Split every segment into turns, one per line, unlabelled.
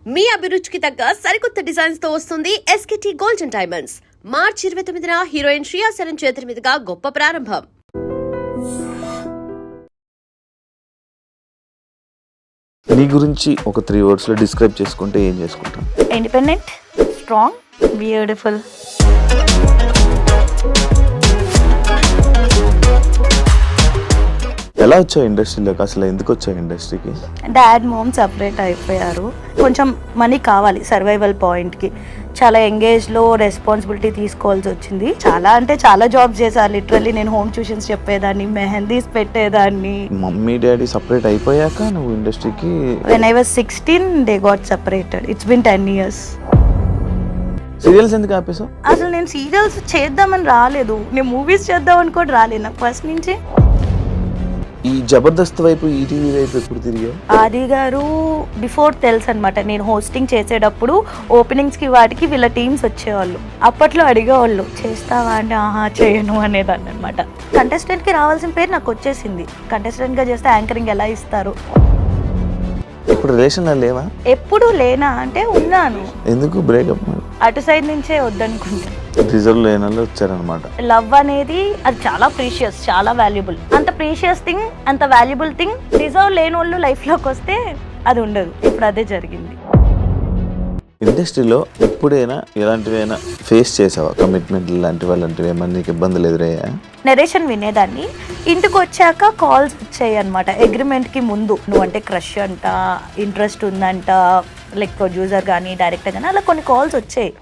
మీ అభిరుచికి తగ్గ సరికొత్త డిజైన్స్ తో వస్తుంది SKT గోల్డెన్ డైమండ్స్. మార్చి 29న హీరోయిన్ శ్రియా సరన్ చేతుల మీదుగా గొప్ప ప్రారంభం.
నీ గురించి ఒక 3 words లో డిస్క్రైబ్ చేసుకుంటే ఏం చేసుకుంటాం?
Independent, strong, beautiful.
ఎలా వచ్చావు ఇండస్ట్రీలోకి? అసలు ఎందుకు వచ్చావు ఇండస్ట్రీకి?
డాడ్ మామ్ సపరేట్ అయిపోయారు. కొంచెం మనీ కావాలి సర్వైవల్ పాయింట్కి. చాలా ఎంగేజ్లో రెస్పాన్సిబిలిటీ తీసుకోవాల్సి వచ్చింది. చాలా అంటే చాలా జాబ్స్ చేశాను. లిటరల్లీ నేను హోమ్ ట్యూషన్స్ చెప్పేదాన్ని, మెహందీస్ పెట్టేదాన్ని.
మమ్మీ డాడీ సపరేట్ అయిపోయాక నువ్వు ఇండస్ట్రీకి?
When I was 16 they got separated. It's been 10 years.
Serials ఎందుకు ఆపేసావు?
అసలు నేను సీరియల్స్ చేద్దామని రాలేదు, నేను మూవీస్ చేద్దామని కూడా రాలేదు. నాకు ఫస్ట్ నుంచి
ఈ జబర్దస్త్ వైపు, ఈటీవీ వైపు ఎప్పుడు తిరిగావు?
ఆది గారు బిఫోర్ తెలుసు అనమాట. నేను హోస్టింగ్ చేసేటప్పుడు ఓపెనింగ్స్కి వాటికి వీళ్ళ టీమ్స్ వచ్చేవాళ్ళు. అప్పట్లో అడిగేవాళ్ళు చేస్తావా అంటే ఆహా చేయను అనేదాన్ని అనమాట. కంటెస్టెంట్కి రావాల్సిన పేరు నాకు వచ్చేసింది. కంటెస్టెంట్గా చేస్తే యాంకరింగ్ ఎలా ఇస్తారు.
ఇప్పుడు రిలేషన్లో లేవా?
ఎప్పుడు లేనా అంటే ఉన్నాను.
ఎందుకు బ్రేకప్?
అటు సైడ్ నుంచే వద్దనుకుంటా.
రిజర్వ్ లేని వాళ్ళు వచ్చారనమాట.
లవ్ అనేది అది చాలా ప్రీషియస్, చాలా వాల్యుబుల్. అంత ప్రీషియస్ థింగ్, అంత వాల్యుబుల్ థింగ్ రిజర్వ్ లేని వాళ్ళు లైఫ్లోకి వస్తే అది ఉండదు. ఇప్పుడు అదే జరిగింది.
ఇండస్ట్రీలో ఎప్పుడైనా ఎలాంటివైనా ఫేస్ చేసావా? కమిట్మెంట్ లాంటివి ఏమన్నా నీకు ఇబ్బందులు ఎదురయ్యా?
నరేషన్ వినేదాన్ని. ఇంటికి వచ్చాక కాల్స్ వచ్చాయి అనమాట. అగ్రిమెంట్కి ముందు నువ్వంటే క్రష్ అంట, ఇంట్రెస్ట్ ఉందంట, లైక్ ప్రొడ్యూసర్ కానీ డైరెక్టర్ కానీ అలా కొన్ని కాల్స్ వచ్చాయి.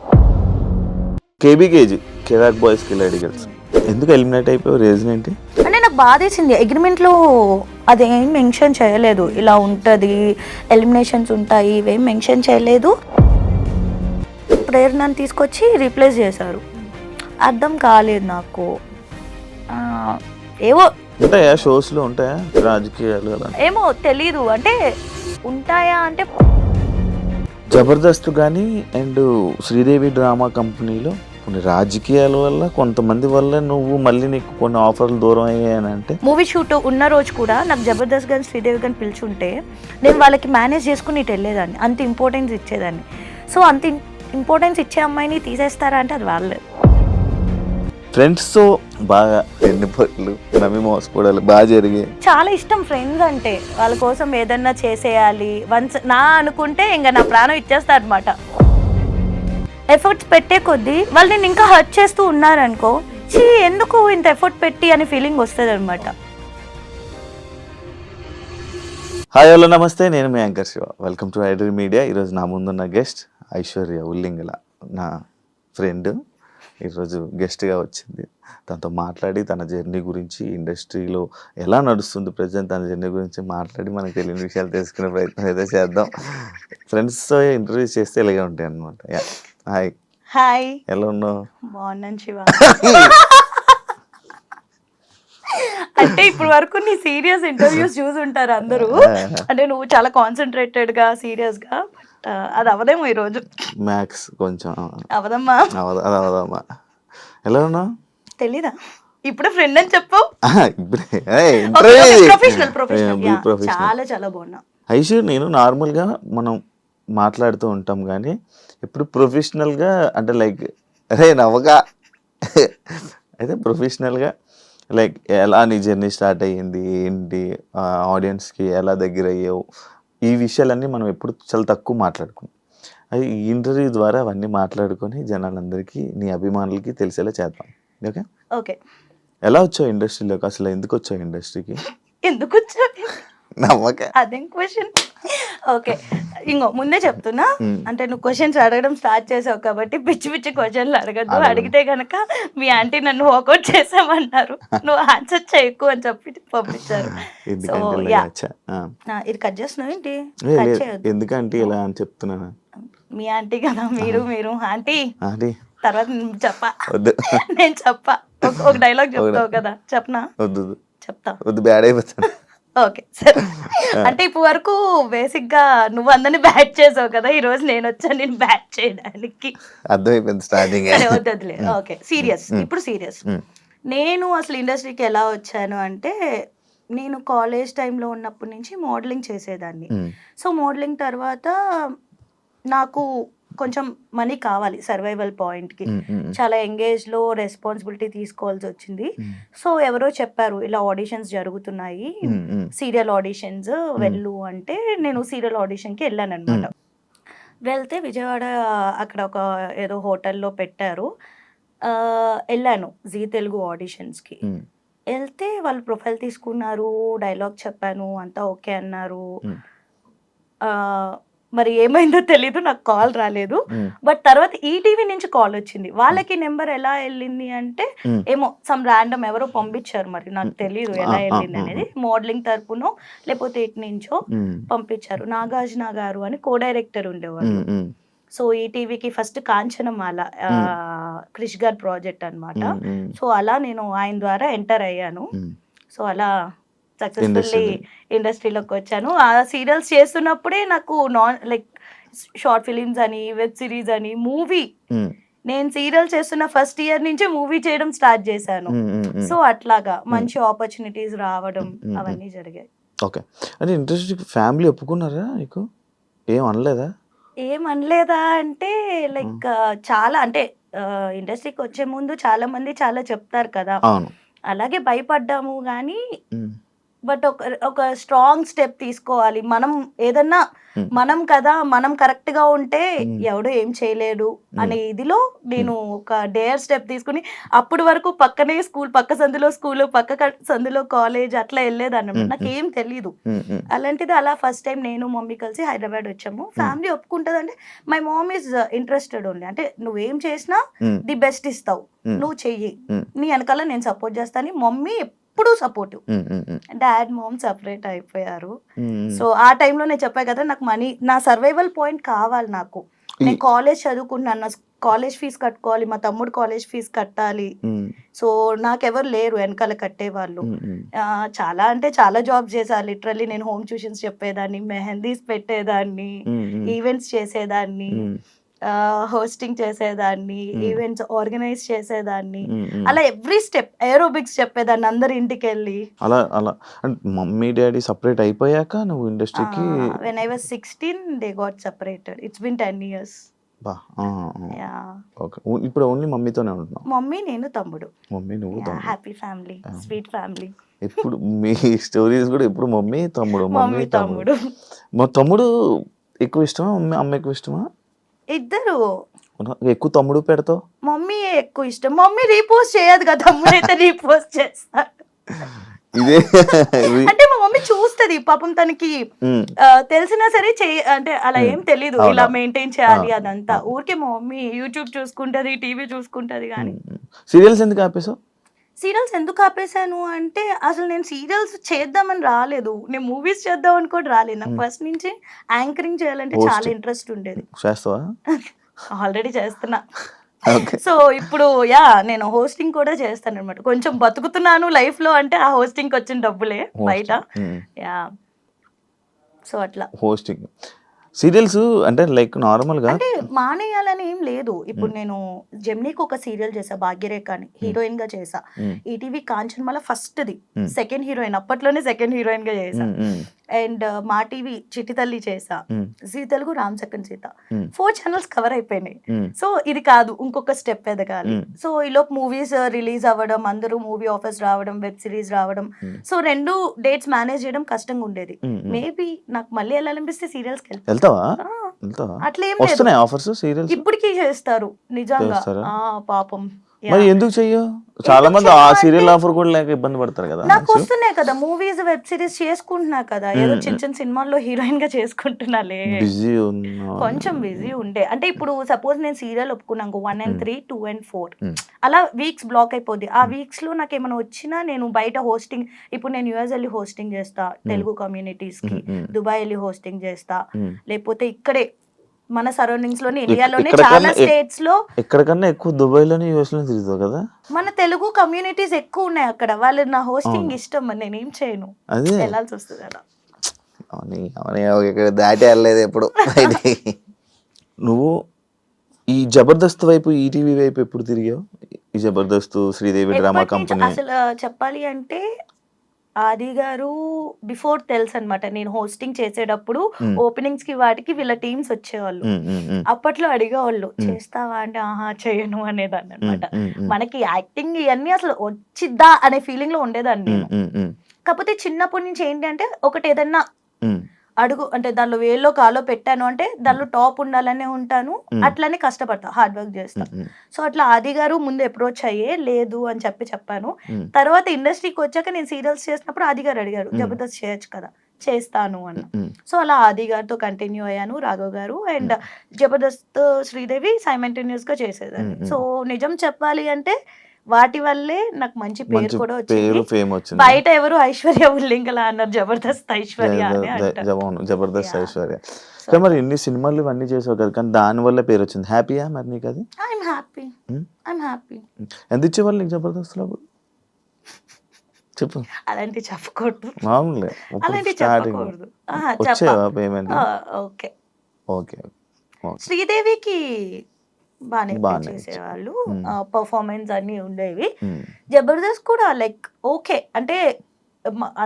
కేబీకేజీ కెరాక్ బాయ్స్ కిలాడి గర్ల్స్ ఎందుకు ఎలిమినేట్ అయిపోయావు? రీజన్ ఏంటి?
అంటే నాకు బాధేసింది. అగ్రిమెంట్లో అదేం మెన్షన్ చేయలేదు, ఇలా ఉంటుంది, ఎలిమినేషన్స్ ఉంటాయి, ఇవేం మెన్షన్ చేయలేదు. ప్రేరణను తీసుకొచ్చి రీప్లేస్ చేశారు. అర్థం కాలేదు నాకు. ఏవో
ఉంటాయా షోస్లో, ఉంటాయా రాజకీయాలు అలా?
ఏమో తెలీదు. అంటే ఉంటాయా అంటే
జబర్దస్త్ కానీ అండ్ శ్రీదేవి డ్రామా కంపెనీలో కొన్ని రాజకీయాల వల్ల, కొంతమంది వల్ల నువ్వు మళ్ళీ నీకు కొన్ని ఆఫర్లు దూరం అయ్యాయని అంటే.
మూవీ షూట్ ఉన్న రోజు కూడా నాకు జబర్దస్త్ కానీ శ్రీదేవి కానీ పిలుచుంటే నేను వాళ్ళకి మేనేజ్ చేసుకుని ఇటు వెళ్ళేదాన్ని. అంత ఇంపార్టెన్స్ ఇచ్చేదాన్ని. సో అంత ఇంపార్టెన్స్ ఇచ్చే అమ్మాయిని తీసేస్తారా అంటే అది వాళ్ళే.
ఫ్రెండ్స్తో బాగా ఎన్ని పట్లు నమ్మి మోసపోవడాలు బాగా జరిగాయి.
చాలా ఇష్టం ఫ్రెండ్స్ అంటే. వాళ్ళ కోసం ఏదన్నా చేసేయాలి వన్స్ నా అనుకుంటే ఇంకా నా ప్రాణం ఇచ్చేస్తారు అనమాట. ఎఫర్ట్స్ పెట్టే కొద్దీ వాళ్ళు నేను ఇంకా హర్ట్ చేస్తూ ఉన్నారనుకో, చీ ఎందుకు ఇంత ఎఫర్ట్ పెట్టి అనే ఫీలింగ్ వస్తుంది అనమాట.
హాయ్ హలో నమస్తే, నేను మీ anchor Shiva. Welcome to iDream media. ఈరోజు నా ముందున్న గెస్ట్ ఐశ్వర్య ఉల్లింగల, నా ఫ్రెండ్. ఈరోజు గెస్ట్గా వచ్చింది. తనతో మాట్లాడి తన జర్నీ గురించి, ఇండస్ట్రీలో ఎలా నడుస్తుంది ప్రజెంట్, తన జర్నీ గురించి మాట్లాడి మనకు తెలియని విషయాలు తెలుసుకునే ప్రయత్నం అయితే చేద్దాం. ఫ్రెండ్స్తో ఇంటర్వ్యూ చేస్తే ఇలాగే ఉంటాయి అనమాట. హాయ్.
హాయ్,
ఎలా ఉన్నావు?
బాగున్నాను శివ. అంటే ఇప్పుడు వరకు నీ సీరియస్ ఇంటర్వ్యూస్ చూసుంటారు అందరూ. అంటే నువ్వు చాలా కాన్సన్ట్రేటెడ్గా సీరియస్గా, బట్ అది అవదేమో ఈరోజు.
మ్యాక్స్ కొంచెం
అవదమ్మా.
అవదమ్మా. ఎలా ఉన్నావు?
తెలీదా? ఇప్పుడు ఫ్రెండ్ అని చెప్పు. చాలా చాలా బాగున్నా.
ఐషు, నేను నార్మల్గా మనం మాట్లాడుతూ ఉంటాం కానీ ఇప్పుడు ప్రొఫెషనల్గా అంటే లైక్ అరే నవ్వగా అయితే ప్రొఫెషనల్గా లైక్ ఎలా నీ జర్నీ స్టార్ట్ అయ్యింది, ఏంటి, ఆడియన్స్కి ఎలా దగ్గర అయ్యావు, ఈ విషయాలన్నీ మనం ఎప్పుడు చాలా తక్కువ మాట్లాడుకున్నాం. అది ఈ ఇంటర్వ్యూ ద్వారా అవన్నీ మాట్లాడుకొని జనాలందరికీ, నీ అభిమానులకి తెలిసేలా చేద్దాం. Okay
okay.
ఎలా వచ్చావు ఇండస్ట్రీలోకి? అసలు ఎందుకు వచ్చావు ఇండస్ట్రీకి?
ఎందుకు వచ్చావు?
నమ్మక
అదేం క్వశ్చన్. ఓకే, ఇంకో ముందే చెప్తున్నా, అంటే నువ్వు క్వశ్చన్స్ అడగడం స్టార్ట్ చేసావు కాబట్టి పిచ్చి పిచ్చి క్వశ్చన్లు అడగద్దు. అడిగితే కనుక మీ ఆంటీ నన్ను వాకౌట్ చేసామన్నారు, నువ్వు ఆన్సర్ చేయకు అని చెప్పి పంపించారు. సో ఇది కట్ చేస్తున్నావు ఏంటి?
ఎందుకంటే ఇలా అని చెప్తున్నాను.
మీ ఆంటీ కదా, మీరు ఆంటీ తర్వాత చెప్పా, నేను చెప్పా. ఒక డైలాగ్ చెప్తావు కదా, చెప్పనా?
వద్దు,
చెప్తా.
వద్దు, బ్యాడ్ అయిపోతాను.
ఓకే సరే. అంటే ఇప్పుడు వరకు బేసిక్ గా నువ్వు అందరినీ బ్యాట్ చేసావు కదా, ఈ రోజు నేను వచ్చాను నేను బ్యాట్ చేయడానికి.
అర్థమైపోయింది స్టార్టింగ్.
వద్దులే. Okay, serious. ఇప్పుడు సీరియస్. నేను అసలు ఇండస్ట్రీకి ఎలా వచ్చాను అంటే, నేను కాలేజ్ టైంలో ఉన్నప్పటి నుంచి మోడలింగ్ చేసేదాన్ని. సో మోడలింగ్ తర్వాత నాకు కొంచెం మనీ కావాలి సర్వైవల్ పాయింట్కి. చాలా ఎంగేజ్లో రెస్పాన్సిబిలిటీ తీసుకోవాల్సి వచ్చింది. సో ఎవరో చెప్పారు ఇలా ఆడిషన్స్ జరుగుతున్నాయి, సీరియల్ ఆడిషన్స్ వెళ్ళు అంటే నేను సీరియల్ ఆడిషన్కి వెళ్ళాను అనమాట. వెళ్తే విజయవాడ అక్కడ ఒక ఏదో హోటల్లో పెట్టారు. వెళ్ళాను జీ తెలుగు ఆడిషన్స్కి. వెళ్తే వాళ్ళు ప్రొఫైల్ తీసుకున్నారు, డైలాగ్ చెప్పాను, అంతా ఓకే అన్నారు. మరి ఏమైందో తెలీదు, నాకు కాల్ రాలేదు. బట్ తర్వాత ఈటీవీ నుంచి కాల్ వచ్చింది. వాళ్ళకి నెంబర్ ఎలా వెళ్ళింది అంటే ఏమో సమ్ ర్యాండమ్ ఎవరో పంపించారు, మరి నాకు తెలియదు ఎలా వెళ్ళింది అనేది. మోడలింగ్ తరపునో లేకపోతే ఇటు నుంచో పంపించారు. నాగార్జున గారు అని కో డైరెక్టర్ ఉండేవారు. సో ఈటీవీకి ఫస్ట్ కాంచనమాల క్రిష్ గారి ప్రాజెక్ట్ అనమాట. సో అలా నేను ఆయన ద్వారా ఎంటర్ అయ్యాను. సో అలా సక్సెస్ఫుల్లీ ఇండస్ట్రీలోకి వచ్చాను. ఆ సీరియల్స్ చేస్తున్నప్పుడే నాకు లైక్ షార్ట్ ఫిలిమ్స్ అని, వెబ్ సిరీస్ అని, మూవీ, నేను సీరియల్ చేస్తున్న ఫస్ట్ ఇయర్ నుంచే మూవీ చేయడం స్టార్ట్ చేశాను. సో అట్లాగా మంచి ఆపర్చునిటీస్ రావడం అవన్నీ జరిగాయి.
ఓకే, అంటే ఇండస్ట్రీ ఫ్యామిలీ ఒప్పుకున్నారా నీకు? ఏం అనలేదా?
ఏమనలేదా అంటే లైక్ చాలా అంటే ఇండస్ట్రీకి వచ్చే ముందు చాలా మంది చాలా చెప్తారు కదా, అలాగే భయపడ్డాము కానీ బట్ ఒక స్ట్రాంగ్ స్టెప్ తీసుకోవాలి. మనం ఏదన్నా మనం కదా, మనం కరెక్ట్ గా ఉంటే ఎవడు ఏం చేయలేడు అనే ఇదిలో నేను ఒక డేర్ స్టెప్ తీసుకుని అప్పటి వరకు పక్కనే స్కూల్, పక్క సందులో స్కూల్, పక్క సందులో కాలేజ్ అట్లా వెళ్ళేదాన్ని. నాకు ఏం తెలీదు. అలాంటిది అలా ఫస్ట్ టైం నేను మమ్మీ కలిసి హైదరాబాద్ వచ్చాము. ఫ్యామిలీ ఒప్పుకుంటుంది అంటే my mom is interested only. అంటే నువ్వేం చేసినా ది బెస్ట్ ఇస్తావు, నువ్వు చెయ్యి, నీ వెనకాల నేను సపోర్ట్ చేస్తాను. మమ్మీ ఎప్పుడు సపోర్టివ్. డాడ్ మామ్ సపరేట్ అయిపోయారు. సో ఆ టైంలో నేను చెప్పా కదా, నాకు మనీ, నా సర్వైవల్ పాయింట్ కావాలి. నాకు నేను కాలేజ్ చదువుకుంటున్నాను, నా కాలేజ్ ఫీజు కట్టుకోవాలి, మా తమ్ముడు కాలేజ్ ఫీజు కట్టాలి. సో నాకెవరు లేరు వెనకాల కట్టేవాళ్ళు. చాలా అంటే చాలా జాబ్ చేశాను లిటరల్లీ. నేను హోమ్ ట్యూషన్స్ చెప్పేదాన్ని, మెహందీస్ పెట్టేదాన్ని, ఈవెంట్స్ చేసేదాన్ని, హోస్టింగ్ చేసేదాన్ని, ఈవెంట్స్ ఆర్గనైజ్ చేసేదాన్ని, అలా ఎవ్రీ స్టెప్. ఏరోబిక్స్ చెప్పేదాన్ని అందరి ఇంటికి వెళ్ళి.
అలా అలా అంటే మమ్మీ డాడీ సపరేట్ అయిపోయాక నువ్వు ఇండస్ట్రీకి?
when I was 16 they got separated. It's been 10 years.
ఇప్పుడు ఓన్లీ మమ్మీతోనే ఉంటున్నావు?
మమ్మీ, నేను, తమ్ముడు.
మమ్మీ, నువ్వు, తమ్ముడు.
Happy family, sweet family.
ఎప్పుడు మీ స్టోరీస్ కూడా ఎప్పుడు మమ్మీ తమ్ముడు,
మమ్మీ తమ్ముడు.
మా తమ్ముడు ఎక్కువ ఇష్టమా, అమ్మ ఎక్కువ ఇష్టమా?
ఇద్దరు.
ఎక్కువ తమ్ముడు పెడతావు?
మమ్మీ ఎక్కువ ఇష్టం. మమ్మీ రీపోస్ట్ చేయదు కదా, తమ్ముడు అయితే రీపోస్ట్ చేస్తాడు.
ఇదే
అంటే మా మమ్మీ చూస్తది పాపం, తనకి తెలిసినా సరే అంటే అలా ఏం తెలీదు ఇలా మెయింటైన్ చేయాలి అదంతా. ఊరికే మా మమ్మీ యూట్యూబ్ చూసుకుంటది, టీవీ చూసుకుంటది. కానీ
సీరియల్స్ ఎందుకు ఆపేసావు?
సీరియల్స్ ఎందుకు ఆపేసాను అంటే అసలు నేను సీరియల్స్ చేద్దామని రాలేదు, నేను మూవీస్ చేద్దాం అని కూడా రాలేదు. నాకు ఫస్ట్ నుంచి యాంకరింగ్ చేయాలంటే చాలా ఇంట్రెస్ట్ ఉండేది. ఆల్రెడీ చేస్తున్నా. సో ఇప్పుడు నేను హోస్టింగ్ కూడా చేస్తాను అనమాట. కొంచెం బతుకుతున్నాను లైఫ్ లో అంటే ఆ హోస్టింగ్ వచ్చిన డబ్బులే బయట. సో అట్లా
హోస్టింగ్ సీరియల్స్ అంటే లైక్ నార్మల్ గా
అంటే మానేయాలని ఏం లేదు. ఇప్పుడు నేను జెమినీకి ఒక సీరియల్ చేసా, భాగ్యరేఖ అని, హీరోయిన్ గా చేసా. ఈటీవీ కాంచనమాల ఫస్ట్ ది, సెకండ్ హీరోయిన్, అప్పట్లోనే సెకండ్ హీరోయిన్ గా చేసా. అండ్ మా టీవీ చిట్టి తల్లి చేసా, జీ తెలుగు రామ్ చక్కన్ సీత, 4 ఛానల్స్ కవర్ అయిపోయినాయి. సో ఇది కాదు, ఇంకొక స్టెప్ ఎదగాలి. సో ఈలోపు మూవీస్ రిలీజ్ అవ్వడం, అందరూ మూవీ ఆఫర్స్ రావడం, వెబ్ సిరీస్ రావడం. సో 2 డేట్స్ మేనేజ్ చేయడం కష్టంగా ఉండేది. మేబీ నాకు మళ్ళీ వెళ్ళాలనిపిస్తే సీరియల్స్ కి
వెళ్తావా?
అట్లేం
లేదు,
ఇప్పటికీ చేస్తారు నిజంగా. పాపం
మరి ఎందుకు చెయ్యో? చాలా మంది ఆ సీరియల్ ఆఫర్ కూడా లేక ఇబ్బంది పడతారు కదా.
నాకు వస్తున్నాయి కదా మూవీస్, వెబ్ సిరీస్ చేసుకుంటున్నా కదా, ఏదో చిన్న చిన్న సినిమాల్లో హీరోయిన్ గా చేసుకుంటున్నాలే. కొంచెం బిజీ ఉండే. అంటే ఇప్పుడు సపోజ్ నేను సీరియల్ ఒప్పుకున్నాను 1 and 3, 2 and 4 అలా వీక్స్ బ్లాక్ అయిపోద్ది. ఆ వీక్స్ లో నాకు ఏమైనా వచ్చినా నేను బయట హోస్టింగ్, ఇప్పుడు నేను యూఎస్ వెళ్ళి హోస్టింగ్ చేస్తా తెలుగు కమ్యూనిటీస్ కి, దుబాయ్ వెళ్ళి హోస్టింగ్ చేస్తా, లేకపోతే ఇక్కడే మన సరౌండింగ్స్ లోనే, ఇండియాలోనే చాలా స్టేట్స్ లో.
ఎక్కడికన్నా ఎక్కువ దుబాయ్ లోనే యూఎస్ లో తిరుగుతావు కదా.
మన తెలుగు కమ్యూనిటీస్ ఎక్కువ ఉన్నాయి అక్కడ. వాళ్ళు నా హోస్టింగ్ ఇష్టం, నేను ఏం చేయను, వెళ్ళాల్సి వస్తుంది అలా.
దాటి వెళ్ళలేదు ఎప్పుడు. నువ్వు ఈ జబర్దస్త్ వైపు, ఈటీవీ వైపు ఎప్పుడు తిరిగావు? ఈ జబర్దస్త్, శ్రీదేవి డ్రామా కంపెనీ.
అసలు చెప్పాలి అంటే ఆది గారు బిఫోర్ తెలుసు అనమాట. నేను హోస్టింగ్ చేసేటప్పుడు ఓపెనింగ్స్ కి వాటికి వీళ్ళ టీమ్స్ వచ్చేవాళ్ళు. అప్పట్లో అడిగేవాళ్ళు చేస్తావా అంటే ఆహా చేయను అనేదాన్ని అనమాట. మనకి యాక్టింగ్ ఇవన్నీ అసలు వచ్చిద్దా అనే ఫీలింగ్ లో ఉండేదాన్ని నేను. కాకపోతే చిన్నప్పటి నుంచి ఏంటి అంటే ఒకటి ఏదన్నా అడుగు అంటే దానిలో వేల్లో కాలో పెట్టాను అంటే దానిలో టాప్ ఉండాలనే ఉంటాను, అట్లనే కష్టపడతా, హార్డ్ వర్క్ చేస్తా. సో అట్లా ఆది గారు ముందు అప్రోచ్ అయ్యే లేదు అని చెప్పాను. తర్వాత ఇండస్ట్రీకి వచ్చాక నేను సీరియల్స్ చేసినప్పుడు ఆది గారు అడిగారు జబర్దస్త్ చేయొచ్చు కదా, చేస్తాను అన్న. సో అలా ఆది గారితో కంటిన్యూ అయ్యాను. రాఘవ్ గారు అండ్ జబర్దస్త్ శ్రీదేవి సైమల్టేనియస్ గా చేసేదాన్ని. సో నిజం చెప్పాలి అంటే వాటి వల్లే నాకు మంచి పేరు కూడా వచ్చింది. బయట ఎవరు ఐశ్వర్య ఉల్లింగల అన్నారు, జబర్దస్త్ ఐశ్వర్య అని అంటారు.
జబర్దస్త్ ఐశ్వర్య. మరి ఎన్ని సినిమాలు ఇవన్నీ చేసావు కదా, కానీ దాని వల్ల పేరు వచ్చింది. హ్యాపీయా మరి నీకు అది?
I'm happy.
ఎంత ఇచ్చేవాళ్ళు నీకు జబర్దస్త్ లో? చెప్పు.
అలాంటి చెప్పకూడదు,
మామూలుగా
అలాంటి చెప్పకూడదు.
వచ్చేవా పేమెంట్?
ఓకే.
ఓకే.
శ్రీదేవికి బాగానే చేసేవాళ్ళు, పర్ఫార్మెన్స్ అన్ని ఉండేవి. జబర్దస్త్ కూడా లైక్ ఓకే అంటే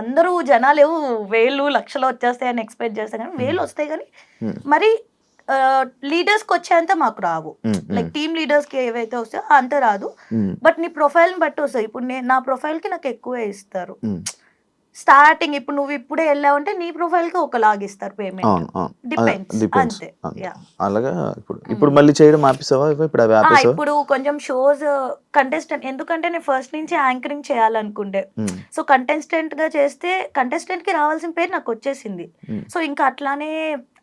అందరూ జనాలు వేలు లక్షలు వచ్చేస్తాయని ఎక్స్పెక్ట్ చేస్తాను, కానీ వేలు వస్తాయి కానీ మరి లీడర్స్ కి వచ్చేంత మాకు రావు. లైక్ టీమ్ లీడర్స్ కి ఏవైతే వస్తాయో అంత రాదు. బట్ నీ ప్రొఫైల్ బట్టి వస్తాయి. ఇప్పుడు నా ప్రొఫైల్ కి నాకు ఎక్కువే ఇస్తారు. స్టార్టింగ్ ఇప్పుడు నువ్వు ఇప్పుడే వెళ్ళావంటే నీ ప్రొఫైల్ కి ఒకలాగా ఇస్తారు పేమెంట్, డిపెండ్స్ అంతే.
అలాగా ఇప్పుడు మళ్ళీ చేయడం ఆపేసావా? ఇప్పుడు
కొంచెం షోస్ కంటెస్టెంట్, ఎందుకంటే నేను ఫస్ట్ నుంచి యాంకరింగ్ చేయాలనుకుంటే, సో కంటెస్టెంట్ గా చేస్తే కంటెస్టెంట్ కి రావాల్సిన పేరు నాకు వచ్చేసింది. సో ఇంకా అట్లానే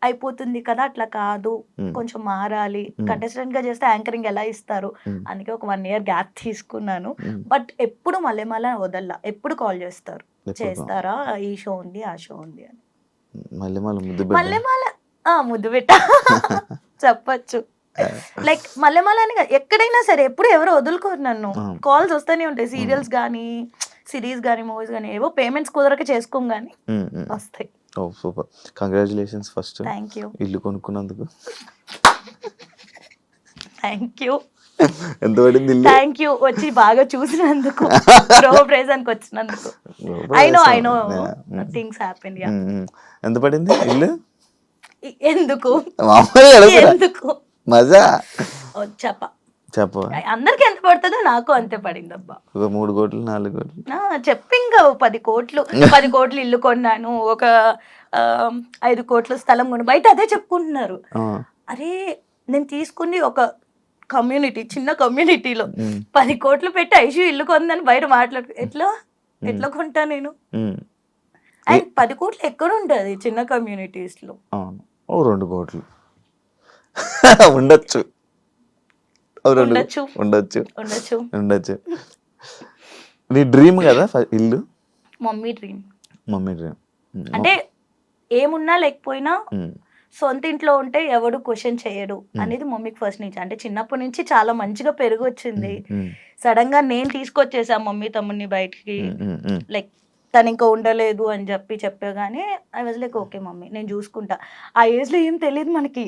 అయిపోతుంది కదా, అట్లా కాదు, కొంచెం మారాలి. కంటెస్టెంట్ గా చేస్తే యాంకరింగ్ ఎలా ఇస్తారు, అందుకే ఒక 1 year గ్యాప్ తీసుకున్నాను. బట్ ఎప్పుడు మళ్ళీ వదల్లా, ఎప్పుడు కాల్ చేస్తారు, చేస్తారా ఈ షో ఉంది ఆ షో ఉంది అని. మళ్ళీ ముద్దు పెట్ట చెప్పచ్చు. లైక్ మళ్ళీ అని ఎక్కడైనా సరే ఎప్పుడు ఎవరు వదులుకోరు నన్ను. కాల్స్ వస్తూనే ఉంటాయి, సీరియల్స్ కానీ సిరీస్ కానీ మూవీస్ కానీ, ఏవో పేమెంట్స్ కుదరక చేసుకోం కానీ వస్తాయి.
Oh super, congratulations first.
Thank you.
ఇల్లు కొనుక్కున్నందుకు
థ్యాంక్ యూ.
ఎంత పడింది?
థ్యాంక్ యూ వచ్చి బాగా చూసినందుకు, ప్రైజానికి వచ్చినందుకు. I know things happen.
ఎంత పడింది ఇల్లు?
ఎందుకు
మజా
చెప్ప అందరికి ఎంత పడుతుందో నాకు అంతే పడింది అబ్బా.
3 కోట్లు 4 కోట్లు
చెప్పి ఇంకా 10 కోట్లు ఇల్లు కొన్నాను, ఒక 5 కోట్లు స్థలం కొను. బయట అదే చెప్పుకుంటున్నారు. అరే నేను తీసుకుని ఒక కమ్యూనిటీ, చిన్న కమ్యూనిటీలో 10 కోట్లు పెట్టి ఐషు ఇల్లు కొందని బయట మాట్లాడు, ఎట్లా కొంటా నేను? అండ్ 10 కోట్లు ఎక్కడ ఉంటుంది చిన్న కమ్యూనిటీస్ లో?
2 కోట్లు ఉండొచ్చు. నీ డ్రీమ్ కదా ఇల్లు?
Mummy dream.
అంటే
ఏమున్నా లేకపోయినా సొంత ఇంట్లో ఉంటే ఎవడు క్వశ్చన్ చేయడు అనేది మమ్మీకి ఫస్ట్ నుంచి. అంటే చిన్నప్పటి నుంచి చాలా మంచిగా పెరుగు వచ్చింది. సడన్ గా నేను తీసుకొచ్చేసా మమ్మీ తమ్ముడిని బయటికి, లైక్ తను ఇంకా ఉండలేదు అని చెప్పగానే I was like okay mummy నేను చూసుకుంటా. ఆ ఏజ్ లో ఏం తెలియదు మనకి,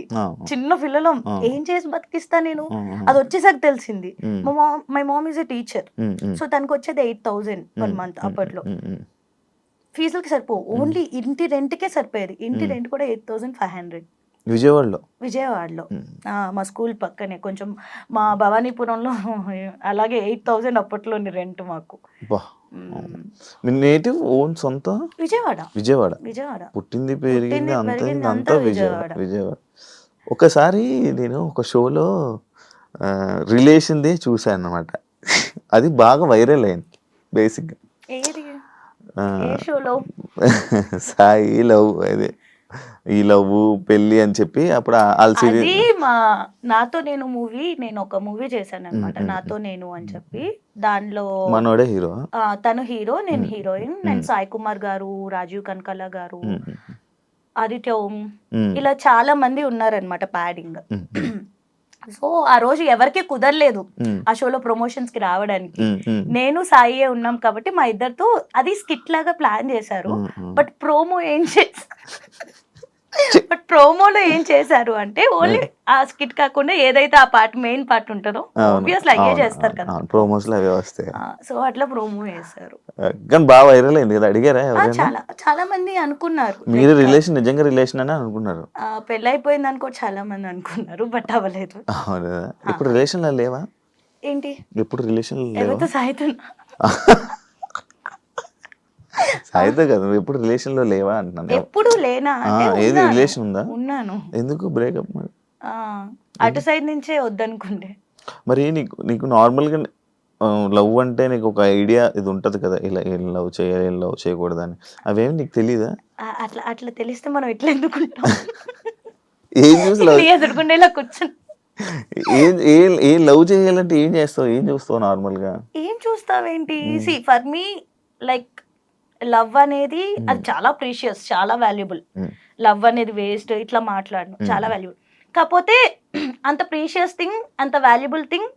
చిన్న పిల్లలం, ఏం చేసి బతికిస్తా నేను, అది వచ్చేసరికి తెలిసింది. My mom is a teacher, so తనకు వచ్చేది 8,000 per month. అప్పట్లో ఫీజులకి సరిపో, ఓన్లీ ఇంటి రెంట్కే సరిపోయేది. ఇంటి రెంట్ కూడా 8,500 విజయవాడలో. మా స్కూల్ పక్కనే కొంచెం, మా భవానీపురంలో అలాగే 8,000 అప్పట్లోని రెంట్ మాకు.
నేటివ్ ఓన్ సొంత
విజయవాడ.
పుట్టింది పెరిగింది అంతా విజయవాడ. ఒకసారి నేను ఒక షోలో రిలేషన్దే చూసాను అన్నమాట. అది బాగా వైరల్ అయింది. బేసిక్ సాయి లవ్, అదే ఈ లవ్ పెళ్లి అని చెప్పి అప్పుడు
నాతో నేను మూవీ, నేను ఒక మూవీ చేశాను అనమాట, నాతో నేను అని చెప్పి. దానిలో
మనోడే హీరో,
తను హీరో, నేను హీరోయిన్. నేను సాయి కుమార్ గారు, రాజీవ్ కనకాల గారు, ఆదిత్య ఓం, ఇలా చాలా మంది ఉన్నారనమాట ప్యాడింగ్. సో ఆ రోజు ఎవరికి కుదరలేదు ఆ షోలో ప్రమోషన్స్ కి రావడానికి. నేను సాయి ఉన్నాం కాబట్టి మా ఇద్దరితో అది స్కిట్ లాగా ప్లాన్ చేశారు. బట్ ప్రోమో ఏం బట్ ప్రోమోలో ఏం చేశారు అంటే ఓన్లీ ఆ స్కిట్ కాకుండా ఏదైతే ఆ పార్ట్ మెయిన్ పార్ట్ ఉంటుందో ఆబ్వియస్లీ అయ్యే చేస్తారు కదా,
ప్రోమోస్ లో అవే వస్తాయి.
సో అట్లా ప్రోమో వేశారు.
కానీ బాగా వైరల్ అయింది కదా, అడిగారా ఎవరైనా?
చాలా చాలా మంది అనుకున్నారు
మీరు రిలేషన్ నిజంగా రిలేషన్ అని అనుకున్నారు?
పెళ్ళి అయిపోయింది అనుకో చాలా మంది అనుకున్నారు, బట్ అవ్వలేదు.
అవునా? ఇప్పుడు రిలేషన్ లో లేవా?
ఏంటి
ఇప్పుడు రిలేషన్ లేవా?
ఎవరితో సాయితున్నా?
సాయితో కదా, నువ్వు ఎప్పుడు రిలేషన్ లో లేవా అంటున్నాను.
ఎప్పుడు లేనా అంటే
ఏది రిలేషన్ ఉందా?
ఉన్నాను.
ఎందుకు బ్రేకప్ మరి?
అటు సైడ్ నుంచే వద్దనుకుంటే.
మరి నీకు నార్మల్ గా లవ్ అంటే నీకు ఒక ఐడియా ఇది ఉంటది కదా, ఇలా ఏం లవ్ చేయాలి ఏం లవ్ చేయకూడదు అని, అవేమి నీకు తెలీదా?
అట్లా అట్లా తెలిస్తే మనం ఎట్లా ఎందుకుంటాం?
ఏం చూసి లవ్
ఎదుర్కొండే ఇలా కూర్చొని
ఏం లవ్ చేయాలంటే ఏం చేస్తావు, ఏం చూస్తావు నార్మల్ గా?
ఏం చూస్తావేంటి? See for me like love అనేది అది చాలా ప్రీషియస్, చాలా వాల్యుబుల్. లవ్ అనేది వేస్ట్ ఇట్లా మాట్లాడను, చాలా వాల్యుబుల్. కాకపోతే అంత ప్రీషియస్ థింగ్, అంత వాల్యుబుల్ థింగ్